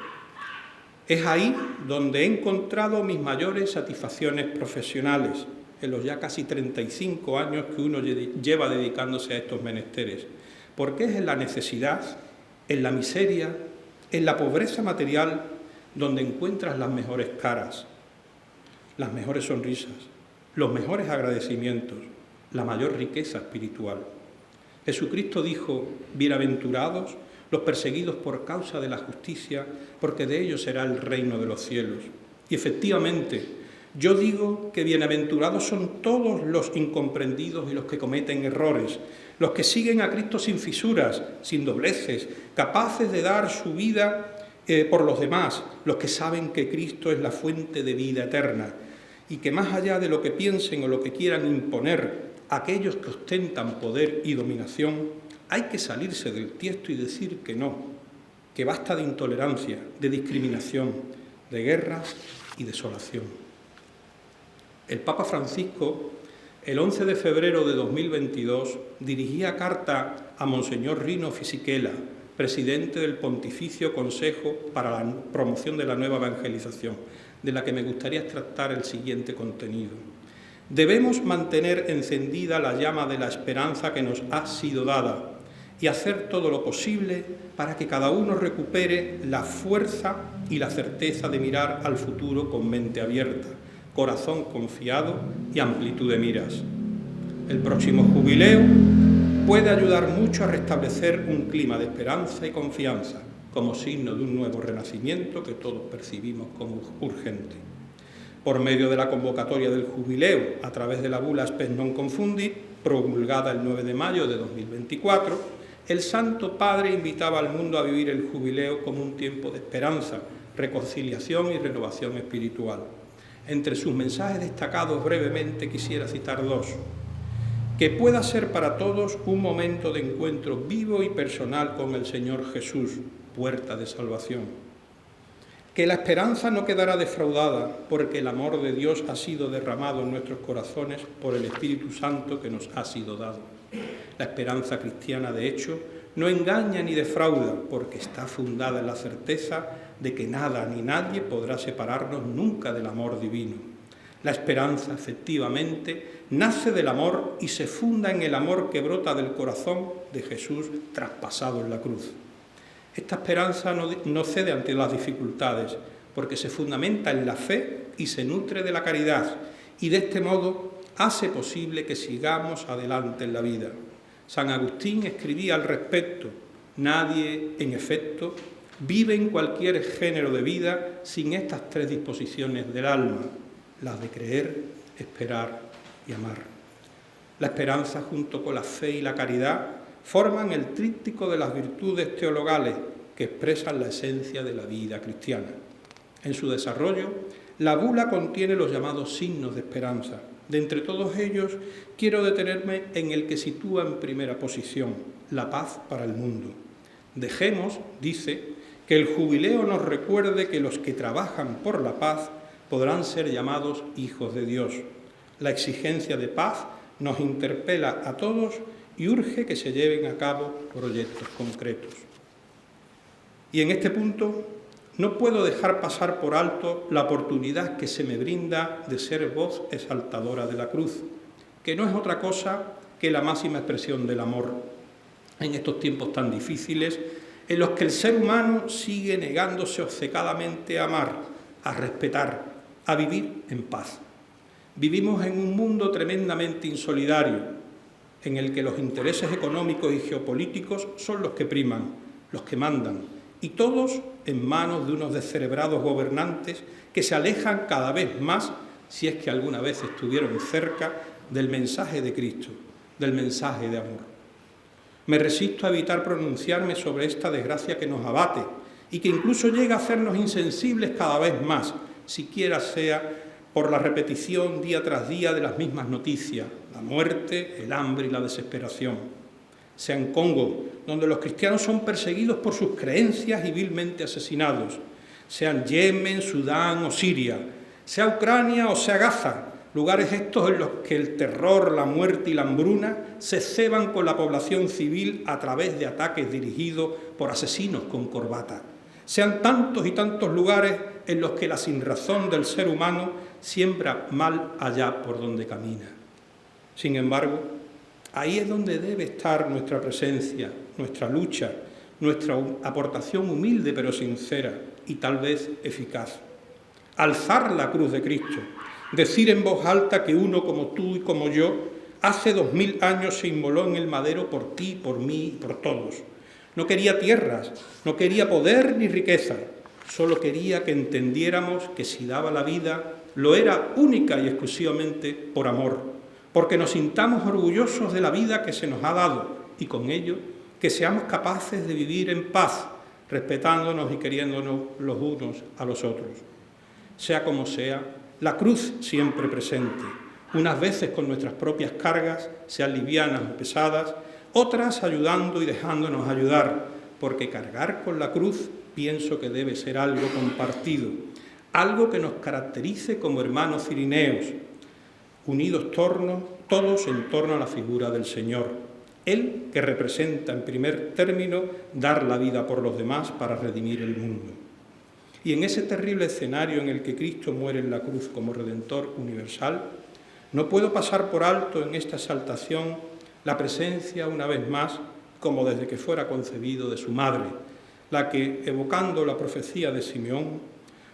Es ahí donde he encontrado mis mayores satisfacciones profesionales, en los ya casi 35 años que uno lleva dedicándose a estos menesteres, porque es en la necesidad, en la miseria, en la pobreza material, donde encuentras las mejores caras, las mejores sonrisas, los mejores agradecimientos, la mayor riqueza espiritual. Jesucristo dijo: bienaventurados los perseguidos por causa de la justicia, porque de ellos será el reino de los cielos. Y efectivamente, yo digo que bienaventurados son todos los incomprendidos y los que cometen errores, los que siguen a Cristo sin fisuras, sin dobleces, capaces de dar su vida por los demás, los que saben que Cristo es la fuente de vida eterna y que más allá de lo que piensen o lo que quieran imponer aquellos que ostentan poder y dominación, hay que salirse del tiesto y decir que no, que basta de intolerancia, de discriminación, de guerras y desolación. El Papa Francisco, el 11 de febrero de 2022, dirigía carta a Monseñor Rino Fisichella, presidente del Pontificio Consejo para la Promoción de la Nueva Evangelización, de la que me gustaría extractar el siguiente contenido. Debemos mantener encendida la llama de la esperanza que nos ha sido dada y hacer todo lo posible para que cada uno recupere la fuerza y la certeza de mirar al futuro con mente abierta, corazón confiado y amplitud de miras. El próximo jubileo puede ayudar mucho a restablecer un clima de esperanza y confianza como signo de un nuevo renacimiento que todos percibimos como urgente. por medio de la convocatoria del jubileo a través de la bula Spes non confundit, promulgada el 9 de mayo de 2024, el Santo Padre invitaba al mundo a vivir el jubileo como un tiempo de esperanza, reconciliación y renovación espiritual. Entre sus mensajes destacados brevemente quisiera citar dos. Que pueda ser para todos un momento de encuentro vivo y personal con el Señor Jesús, puerta de salvación. Que la esperanza no quedará defraudada, porque el amor de Dios ha sido derramado en nuestros corazones por el Espíritu Santo que nos ha sido dado. La esperanza cristiana, de hecho, no engaña ni defrauda, porque está fundada en la certeza de que nada ni nadie podrá separarnos nunca del amor divino. La esperanza, efectivamente, nace del amor y se funda en el amor que brota del corazón de Jesús traspasado en la cruz. Esta esperanza no cede ante las dificultades, porque se fundamenta en la fe y se nutre de la caridad, y de este modo hace posible que sigamos adelante en la vida. San Agustín escribía al respecto: nadie, en efecto, vive en cualquier género de vida sin estas tres disposiciones del alma, las de creer, esperar y amar. La esperanza, junto con la fe y la caridad, forman el tríptico de las virtudes teologales que expresan la esencia de la vida cristiana. En su desarrollo, la bula contiene los llamados signos de esperanza. De entre todos ellos, quiero detenerme en el que sitúa en primera posición: la paz para el mundo. Dejemos, dice, que el jubileo nos recuerde que los que trabajan por la paz podrán ser llamados hijos de Dios. La exigencia de paz nos interpela a todos y urge que se lleven a cabo proyectos concretos. Y en este punto no puedo dejar pasar por alto la oportunidad que se me brinda de ser voz exaltadora de la cruz, que no es otra cosa que la máxima expresión del amor. En estos tiempos tan difíciles, en los que el ser humano sigue negándose obcecadamente a amar, a respetar, a vivir en paz. Vivimos en un mundo tremendamente insolidario, en el que los intereses económicos y geopolíticos son los que priman, los que mandan, y todos en manos de unos descerebrados gobernantes que se alejan cada vez más, si es que alguna vez estuvieron cerca, del mensaje de Cristo, del mensaje de amor. Me resisto a evitar pronunciarme sobre esta desgracia que nos abate y que incluso llega a hacernos insensibles cada vez más, siquiera sea por la repetición día tras día de las mismas noticias: la muerte, el hambre y la desesperación. Sea en Congo, donde los cristianos son perseguidos por sus creencias y vilmente asesinados, sea en Yemen, Sudán o Siria, sea Ucrania o sea Gaza, lugares estos en los que el terror, la muerte y la hambruna se ceban con la población civil a través de ataques dirigidos por asesinos con corbata. Sean tantos y tantos lugares en los que la sinrazón del ser humano siembra mal allá por donde camina. Sin embargo, ahí es donde debe estar nuestra presencia, nuestra lucha, nuestra aportación humilde pero sincera y tal vez eficaz. Alzar la cruz de Cristo, decir en voz alta que uno como tú y como yo, hace 2000 años se inmoló en el madero por ti, por mí y por todos. No quería tierras, no quería poder ni riqueza, solo quería que entendiéramos que si daba la vida, lo era única y exclusivamente por amor, porque nos sintamos orgullosos de la vida que se nos ha dado y con ello que seamos capaces de vivir en paz, respetándonos y queriéndonos los unos a los otros. Sea como sea, la cruz siempre presente, unas veces con nuestras propias cargas, sean livianas o pesadas, otras ayudando y dejándonos ayudar, porque cargar con la cruz pienso que debe ser algo compartido, algo que nos caracterice como hermanos cirineos, unidos todos en torno a la figura del Señor, Él que representa en primer término dar la vida por los demás para redimir el mundo. Y en ese terrible escenario en el que Cristo muere en la cruz como Redentor universal, no puedo pasar por alto en esta exaltación la presencia, una vez más, como desde que fuera concebido, de su madre, la que, evocando la profecía de Simeón,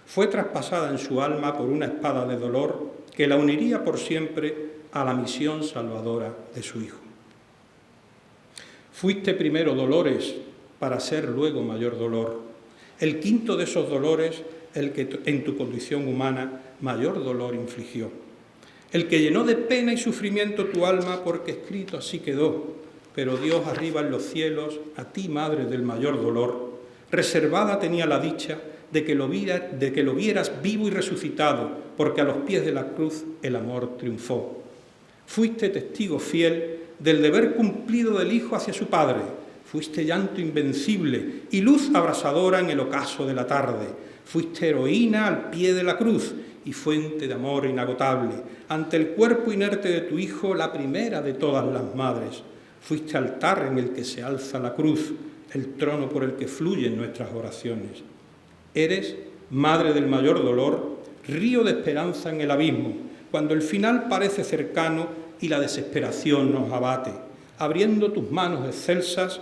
fue traspasada en su alma por una espada de dolor que la uniría por siempre a la misión salvadora de su Hijo. Fuiste primero dolores para ser luego mayor dolor. El quinto de esos dolores el que en tu condición humana mayor dolor infligió, el que llenó de pena y sufrimiento tu alma, porque escrito así quedó. Pero Dios arriba en los cielos, a ti, madre del mayor dolor, reservada tenía la dicha de que lo vieras vivo y resucitado, porque a los pies de la cruz el amor triunfó. Fuiste testigo fiel del deber cumplido del Hijo hacia su Padre. Fuiste llanto invencible y luz abrasadora en el ocaso de la tarde. Fuiste heroína al pie de la cruz y fuente de amor inagotable. Ante el cuerpo inerte de tu Hijo, la primera de todas las madres. Fuiste altar en el que se alza la cruz, el trono por el que fluyen nuestras oraciones. Eres madre del mayor dolor, río de esperanza en el abismo, cuando el final parece cercano y la desesperación nos abate. Abriendo tus manos excelsas,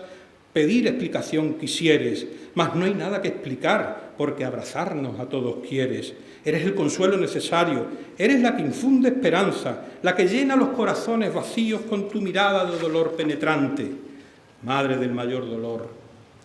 pedir explicación quisieres, mas no hay nada que explicar, porque abrazarnos a todos quieres. Eres el consuelo necesario, eres la que infunde esperanza, la que llena los corazones vacíos con tu mirada de dolor penetrante. Madre del mayor dolor,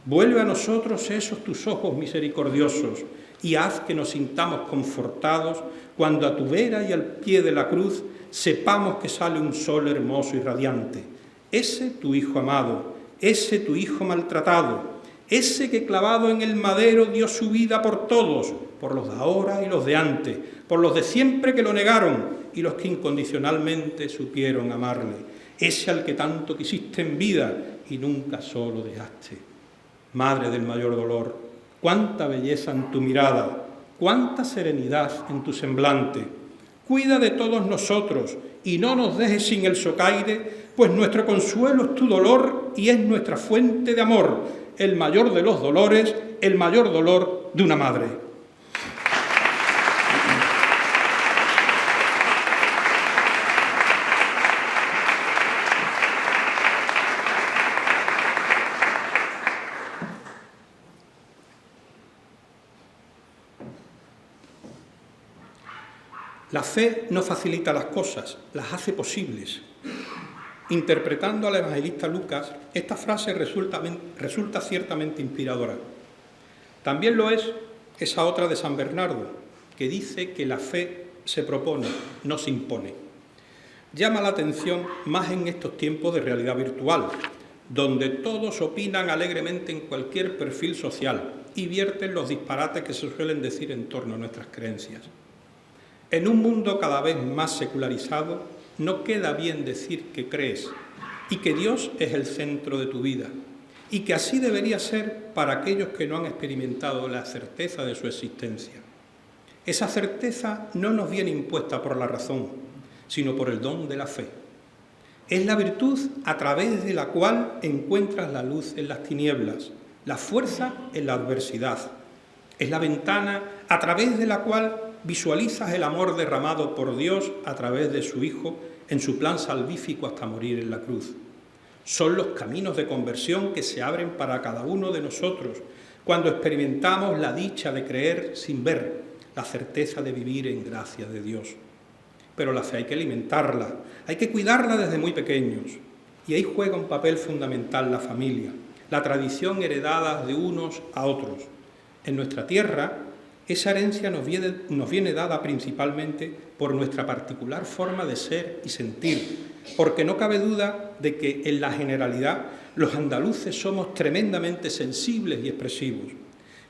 vuelve a nosotros esos tus ojos misericordiosos y haz que nos sintamos confortados cuando a tu vera y al pie de la cruz sepamos que sale un sol hermoso y radiante. Ese tu Hijo amado, ese tu Hijo maltratado, ese que clavado en el madero dio su vida por todos, por los de ahora y los de antes, por los de siempre que lo negaron y los que incondicionalmente supieron amarle, ese al que tanto quisiste en vida y nunca solo dejaste. Madre del mayor dolor, cuánta belleza en tu mirada, cuánta serenidad en tu semblante. Cuida de todos nosotros y no nos dejes sin el socaire, pues nuestro consuelo es tu dolor y es nuestra fuente de amor, el mayor de los dolores, el mayor dolor de una madre. La fe no facilita las cosas, las hace posibles. Interpretando al evangelista Lucas, esta frase resulta ciertamente inspiradora. También lo es esa otra de San Bernardo, que dice que la fe se propone, no se impone. Llama la atención más en estos tiempos de realidad virtual, donde todos opinan alegremente en cualquier perfil social y vierten los disparates que se suelen decir en torno a nuestras creencias. En un mundo cada vez más secularizado, no queda bien decir que crees y que Dios es el centro de tu vida y que así debería ser para aquellos que no han experimentado la certeza de su existencia. Esa certeza no nos viene impuesta por la razón, sino por el don de la fe. Es la virtud a través de la cual encuentras la luz en las tinieblas, la fuerza en la adversidad. Es la ventana a través de la cual visualizas el amor derramado por Dios a través de su Hijo en su plan salvífico hasta morir en la cruz. Son los caminos de conversión que se abren para cada uno de nosotros cuando experimentamos la dicha de creer sin ver, la certeza de vivir en gracia de Dios. Pero la fe hay que alimentarla, hay que cuidarla desde muy pequeños. Y ahí juega un papel fundamental la familia, la tradición heredada de unos a otros. En nuestra tierra, esa herencia nos viene dada principalmente por nuestra particular forma de ser y sentir, porque no cabe duda de que en la generalidad los andaluces somos tremendamente sensibles y expresivos.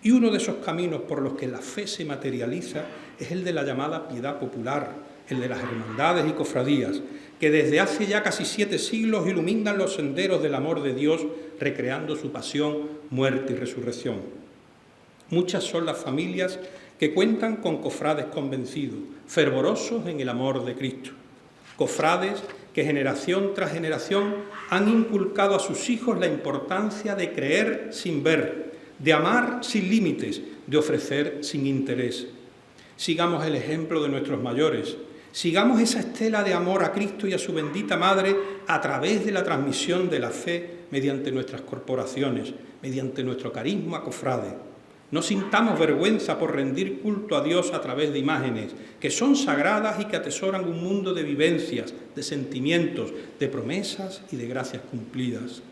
Y uno de esos caminos por los que la fe se materializa es el de la llamada piedad popular, el de las hermandades y cofradías, que desde hace ya casi 7 siglos iluminan los senderos del amor de Dios, recreando su pasión, muerte y resurrección. Muchas son las familias que cuentan con cofrades convencidos, fervorosos en el amor de Cristo. Cofrades que generación tras generación han inculcado a sus hijos la importancia de creer sin ver, de amar sin límites, de ofrecer sin interés. Sigamos el ejemplo de nuestros mayores, sigamos esa estela de amor a Cristo y a su bendita Madre a través de la transmisión de la fe mediante nuestras corporaciones, mediante nuestro carisma cofrade. No sintamos vergüenza por rendir culto a Dios a través de imágenes que son sagradas y que atesoran un mundo de vivencias, de sentimientos, de promesas y de gracias cumplidas.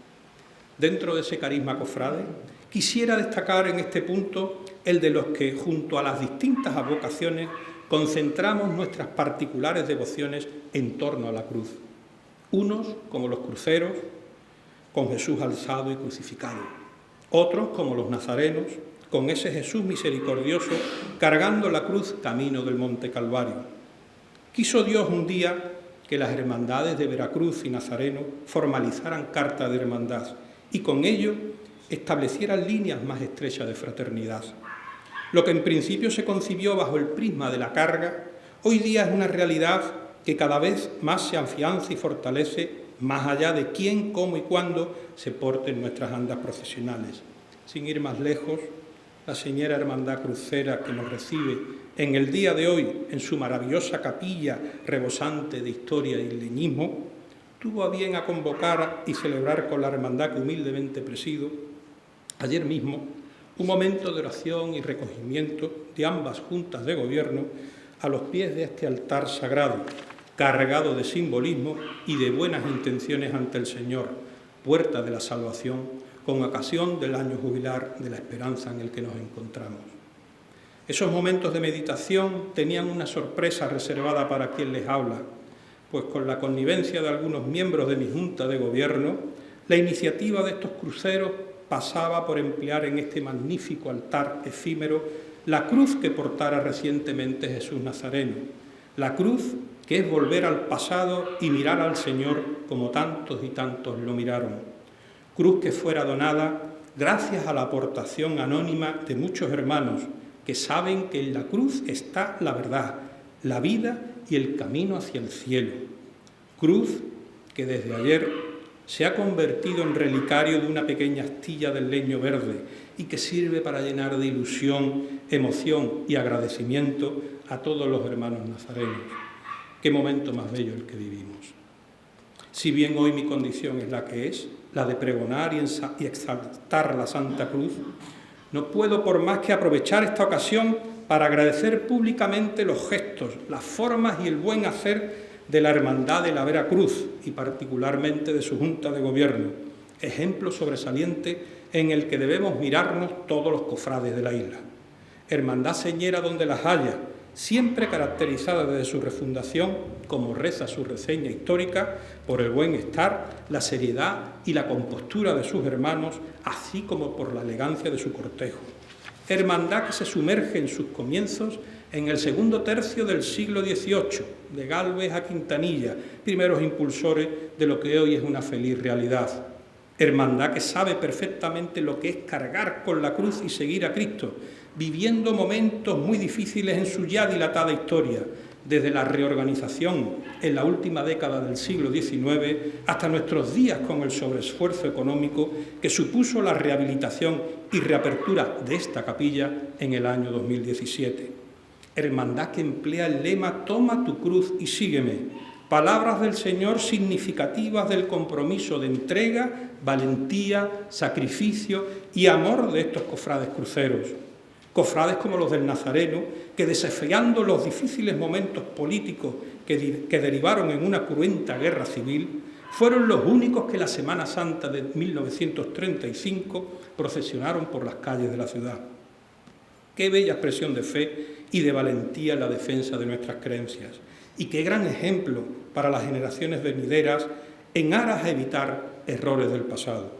Dentro de ese carisma cofrade, quisiera destacar en este punto el de los que, junto a las distintas advocaciones, concentramos nuestras particulares devociones en torno a la cruz. Unos, como los cruceros, con Jesús alzado y crucificado. Otros, como los nazarenos, con ese Jesús misericordioso cargando la cruz camino del Monte Calvario. Quiso Dios un día que las hermandades de Veracruz y Nazareno formalizaran carta de hermandad y con ello establecieran líneas más estrechas de fraternidad. Lo que en principio se concibió bajo el prisma de la carga, hoy día es una realidad que cada vez más se afianza y fortalece más allá de quién, cómo y cuándo se porten nuestras andas procesionales. Sin ir más lejos, la señora Hermandad Crucera que nos recibe en el día de hoy en su maravillosa capilla rebosante de historia y leñismo, tuvo a bien a convocar y celebrar con la hermandad que humildemente presido, ayer mismo, un momento de oración y recogimiento de ambas juntas de gobierno a los pies de este altar sagrado, cargado de simbolismo y de buenas intenciones ante el Señor, puerta de la salvación, con ocasión del año jubilar de la esperanza en el que nos encontramos. Esos momentos de meditación tenían una sorpresa reservada para quien les habla, pues con la connivencia de algunos miembros de mi Junta de Gobierno, la iniciativa de estos cruceros pasaba por emplear en este magnífico altar efímero la cruz que portara recientemente Jesús Nazareno, la cruz que es volver al pasado y mirar al Señor como tantos y tantos lo miraron. Cruz que fuera donada gracias a la aportación anónima de muchos hermanos que saben que en la cruz está la verdad, la vida y el camino hacia el cielo. Cruz que desde ayer se ha convertido en relicario de una pequeña astilla del leño verde y que sirve para llenar de ilusión, emoción y agradecimiento a todos los hermanos nazarenos. Qué momento más bello el que vivimos. Si bien hoy mi condición es la que es, la de pregonar y exaltar la Santa Cruz, no puedo por más que aprovechar esta ocasión para agradecer públicamente los gestos, las formas y el buen hacer de la Hermandad de la Veracruz y particularmente de su Junta de Gobierno, ejemplo sobresaliente en el que debemos mirarnos todos los cofrades de la isla. Hermandad señera donde las haya, siempre caracterizada desde su refundación, como reza su reseña histórica, por el buen estar, la seriedad y la compostura de sus hermanos, así como por la elegancia de su cortejo. Hermandad que se sumerge en sus comienzos en el segundo tercio del siglo XVIII, de Gálvez a Quintanilla, primeros impulsores de lo que hoy es una feliz realidad. Hermandad que sabe perfectamente lo que es cargar con la cruz y seguir a Cristo, viviendo momentos muy difíciles en su ya dilatada historia, desde la reorganización en la última década del siglo XIX hasta nuestros días con el sobreesfuerzo económico que supuso la rehabilitación y reapertura de esta capilla en el año 2017. Hermandad que emplea el lema «Toma tu cruz y sígueme», palabras del Señor significativas del compromiso de entrega, valentía, sacrificio y amor de estos cofrades cruceros. Cofrades como los del Nazareno, que desafiando los difíciles momentos políticos que derivaron en una cruenta guerra civil, fueron los únicos que la Semana Santa de 1935 procesionaron por las calles de la ciudad. Qué bella expresión de fe y de valentía en la defensa de nuestras creencias, y qué gran ejemplo para las generaciones venideras en aras a evitar errores del pasado.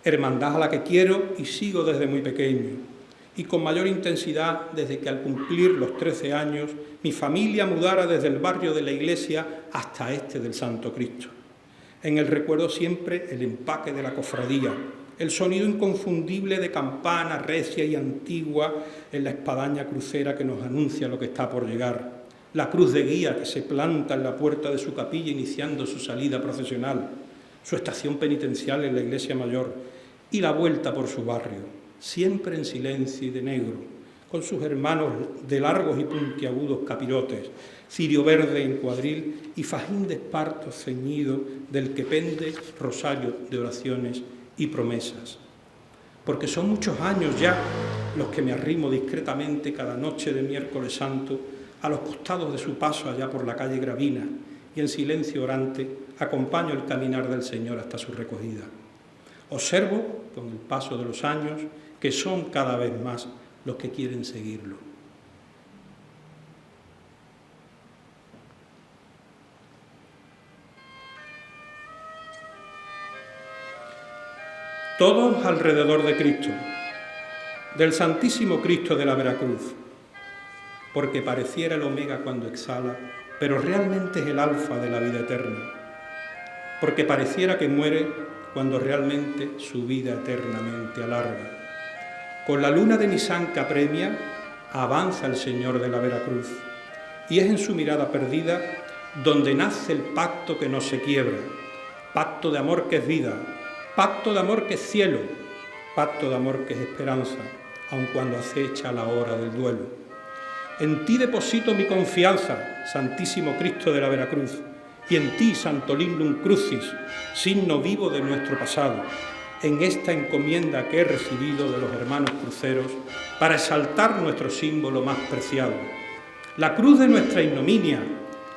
Hermandad a la que quiero y sigo desde muy pequeño, y con mayor intensidad desde que al cumplir los 13 años mi familia mudara desde el barrio de la iglesia hasta este del Santo Cristo. En el recuerdo siempre el empaque de la cofradía, el sonido inconfundible de campana recia y antigua en la espadaña crucera que nos anuncia lo que está por llegar, la cruz de guía que se planta en la puerta de su capilla iniciando su salida procesional, su estación penitencial en la iglesia mayor y la vuelta por su barrio, siempre en silencio y de negro, con sus hermanos de largos y puntiagudos capirotes, cirio verde en cuadril y fajín de esparto ceñido del que pende rosario de oraciones y promesas. Porque son muchos años ya los que me arrimo discretamente cada noche de miércoles santo a los costados de su paso allá por la calle Gravina y en silencio orante acompaño el caminar del Señor hasta su recogida. Observo, con el paso de los años, que son cada vez más los que quieren seguirlo. Todos alrededor de Cristo, del Santísimo Cristo de la Veracruz, porque pareciera el omega cuando exhala, pero realmente es el alfa de la vida eterna, porque pareciera que muere cuando realmente su vida eternamente alarga. Con la luna de Nisan que apremia, avanza el Señor de la Veracruz, y es en su mirada perdida donde nace el pacto que no se quiebra, pacto de amor que es vida, pacto de amor que es cielo, pacto de amor que es esperanza, aun cuando acecha la hora del duelo. En ti deposito mi confianza, Santísimo Cristo de la Veracruz, y en ti, Santo Lignum Crucis, signo vivo de nuestro pasado, en esta encomienda que he recibido de los hermanos cruceros para exaltar nuestro símbolo más preciado, la cruz de nuestra ignominia,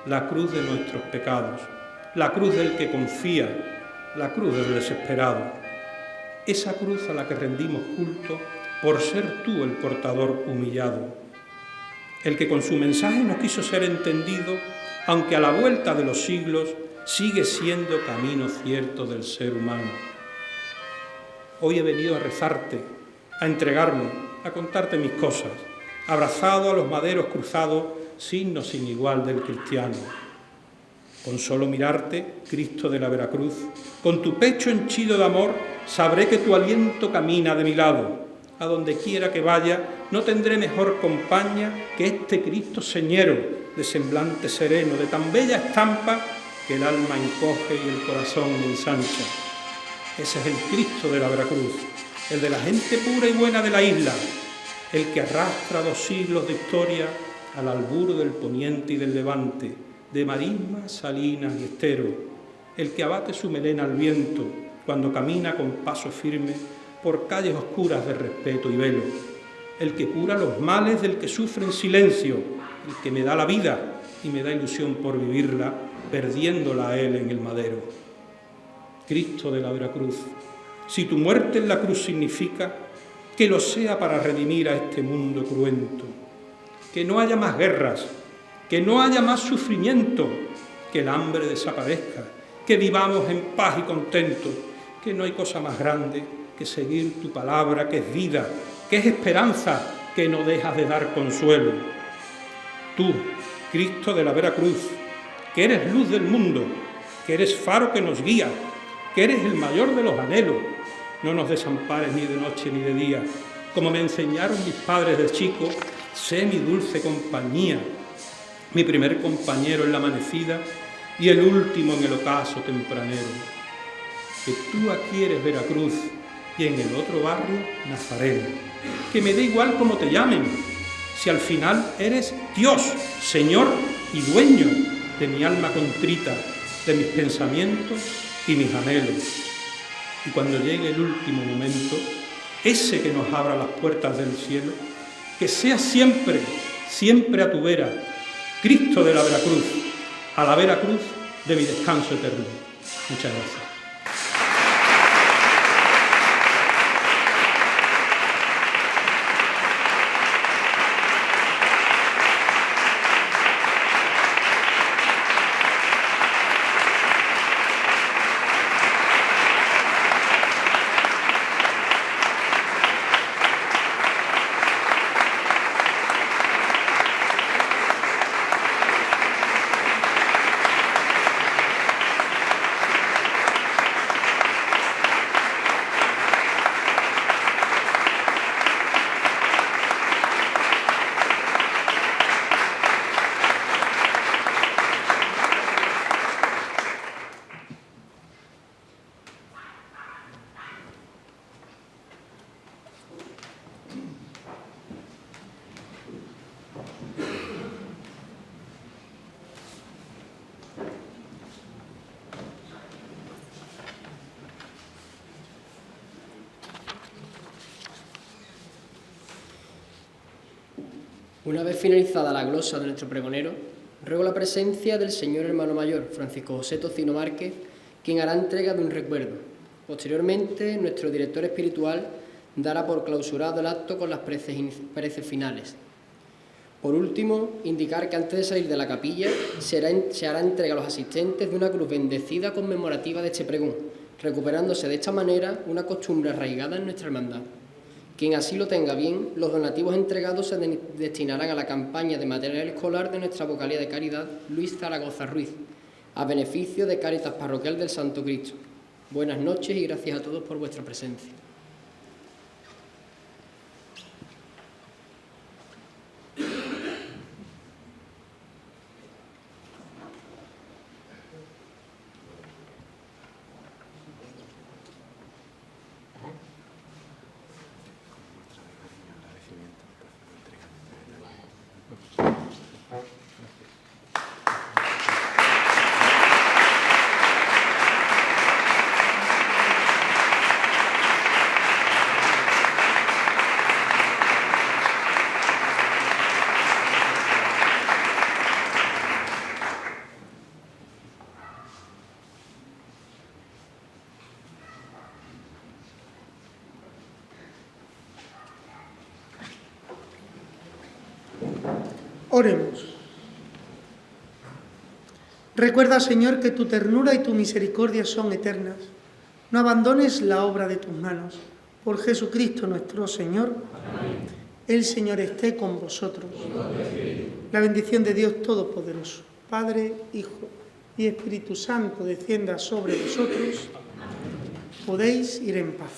la cruz de nuestros pecados, la cruz del que confía, la cruz del desesperado, esa cruz a la que rendimos culto por ser tú el portador humillado, el que con su mensaje no quiso ser entendido, aunque a la vuelta de los siglos sigue siendo camino cierto del ser humano. Hoy he venido a rezarte, a entregarme, a contarte mis cosas, abrazado a los maderos cruzados, signo sin igual del cristiano. Con solo mirarte, Cristo de la Veracruz, con tu pecho henchido de amor, sabré que tu aliento camina de mi lado. A donde quiera que vaya, no tendré mejor compañía que este Cristo señero, de semblante sereno, de tan bella estampa que el alma encoge y el corazón ensancha. Ese es el Cristo de la Veracruz, el de la gente pura y buena de la isla, el que arrastra 2 siglos de historia al albur del poniente y del levante, de marismas, salinas y esteros, el que abate su melena al viento cuando camina con paso firme por calles oscuras de respeto y velo, el que cura los males del que sufre en silencio, el que me da la vida y me da ilusión por vivirla, perdiéndola a él en el madero. Cristo de la Veracruz, si tu muerte en la cruz significa, que lo sea para redimir a este mundo cruento, que no haya más guerras, que no haya más sufrimiento, que el hambre desaparezca, que vivamos en paz y contento, que no hay cosa más grande que seguir tu palabra, que es vida, que es esperanza, que no dejas de dar consuelo. Tú, Cristo de la Veracruz, que eres luz del mundo, que eres faro que nos guía, que eres el mayor de los anhelos, no nos desampares ni de noche ni de día. Como me enseñaron mis padres de chico, sé mi dulce compañía, mi primer compañero en la amanecida y el último en el ocaso tempranero. Que tú aquí eres Veracruz y en el otro barrio Nazareno. Que me da igual cómo te llamen, si al final eres Dios, Señor y dueño de mi alma contrita, de mis pensamientos y mis anhelos. Y cuando llegue el último momento, ese que nos abra las puertas del cielo, que sea siempre, siempre a tu vera, Cristo de la Veracruz, a la Veracruz de mi descanso eterno. Muchas gracias. Una vez finalizada la glosa de nuestro pregonero, ruego la presencia del señor hermano mayor, Francisco José Tocino Márquez, quien hará entrega de un recuerdo. Posteriormente, nuestro director espiritual dará por clausurado el acto con las preces finales. Por último, indicar que antes de salir de la capilla se hará entrega a los asistentes de una cruz bendecida conmemorativa de este pregón, recuperándose de esta manera una costumbre arraigada en nuestra hermandad. Quien así lo tenga bien, los donativos entregados se destinarán a la campaña de material escolar de nuestra vocalía de caridad Luis Zaragoza Ruiz, a beneficio de Cáritas Parroquial del Santo Cristo. Buenas noches y gracias a todos por vuestra presencia. Oremos. Recuerda, Señor, que tu ternura y tu misericordia son eternas. No abandones la obra de tus manos. Por Jesucristo nuestro Señor. Amén. El Señor esté con vosotros. La bendición de Dios Todopoderoso, Padre, Hijo y Espíritu Santo, descienda sobre vosotros. Podéis ir en paz.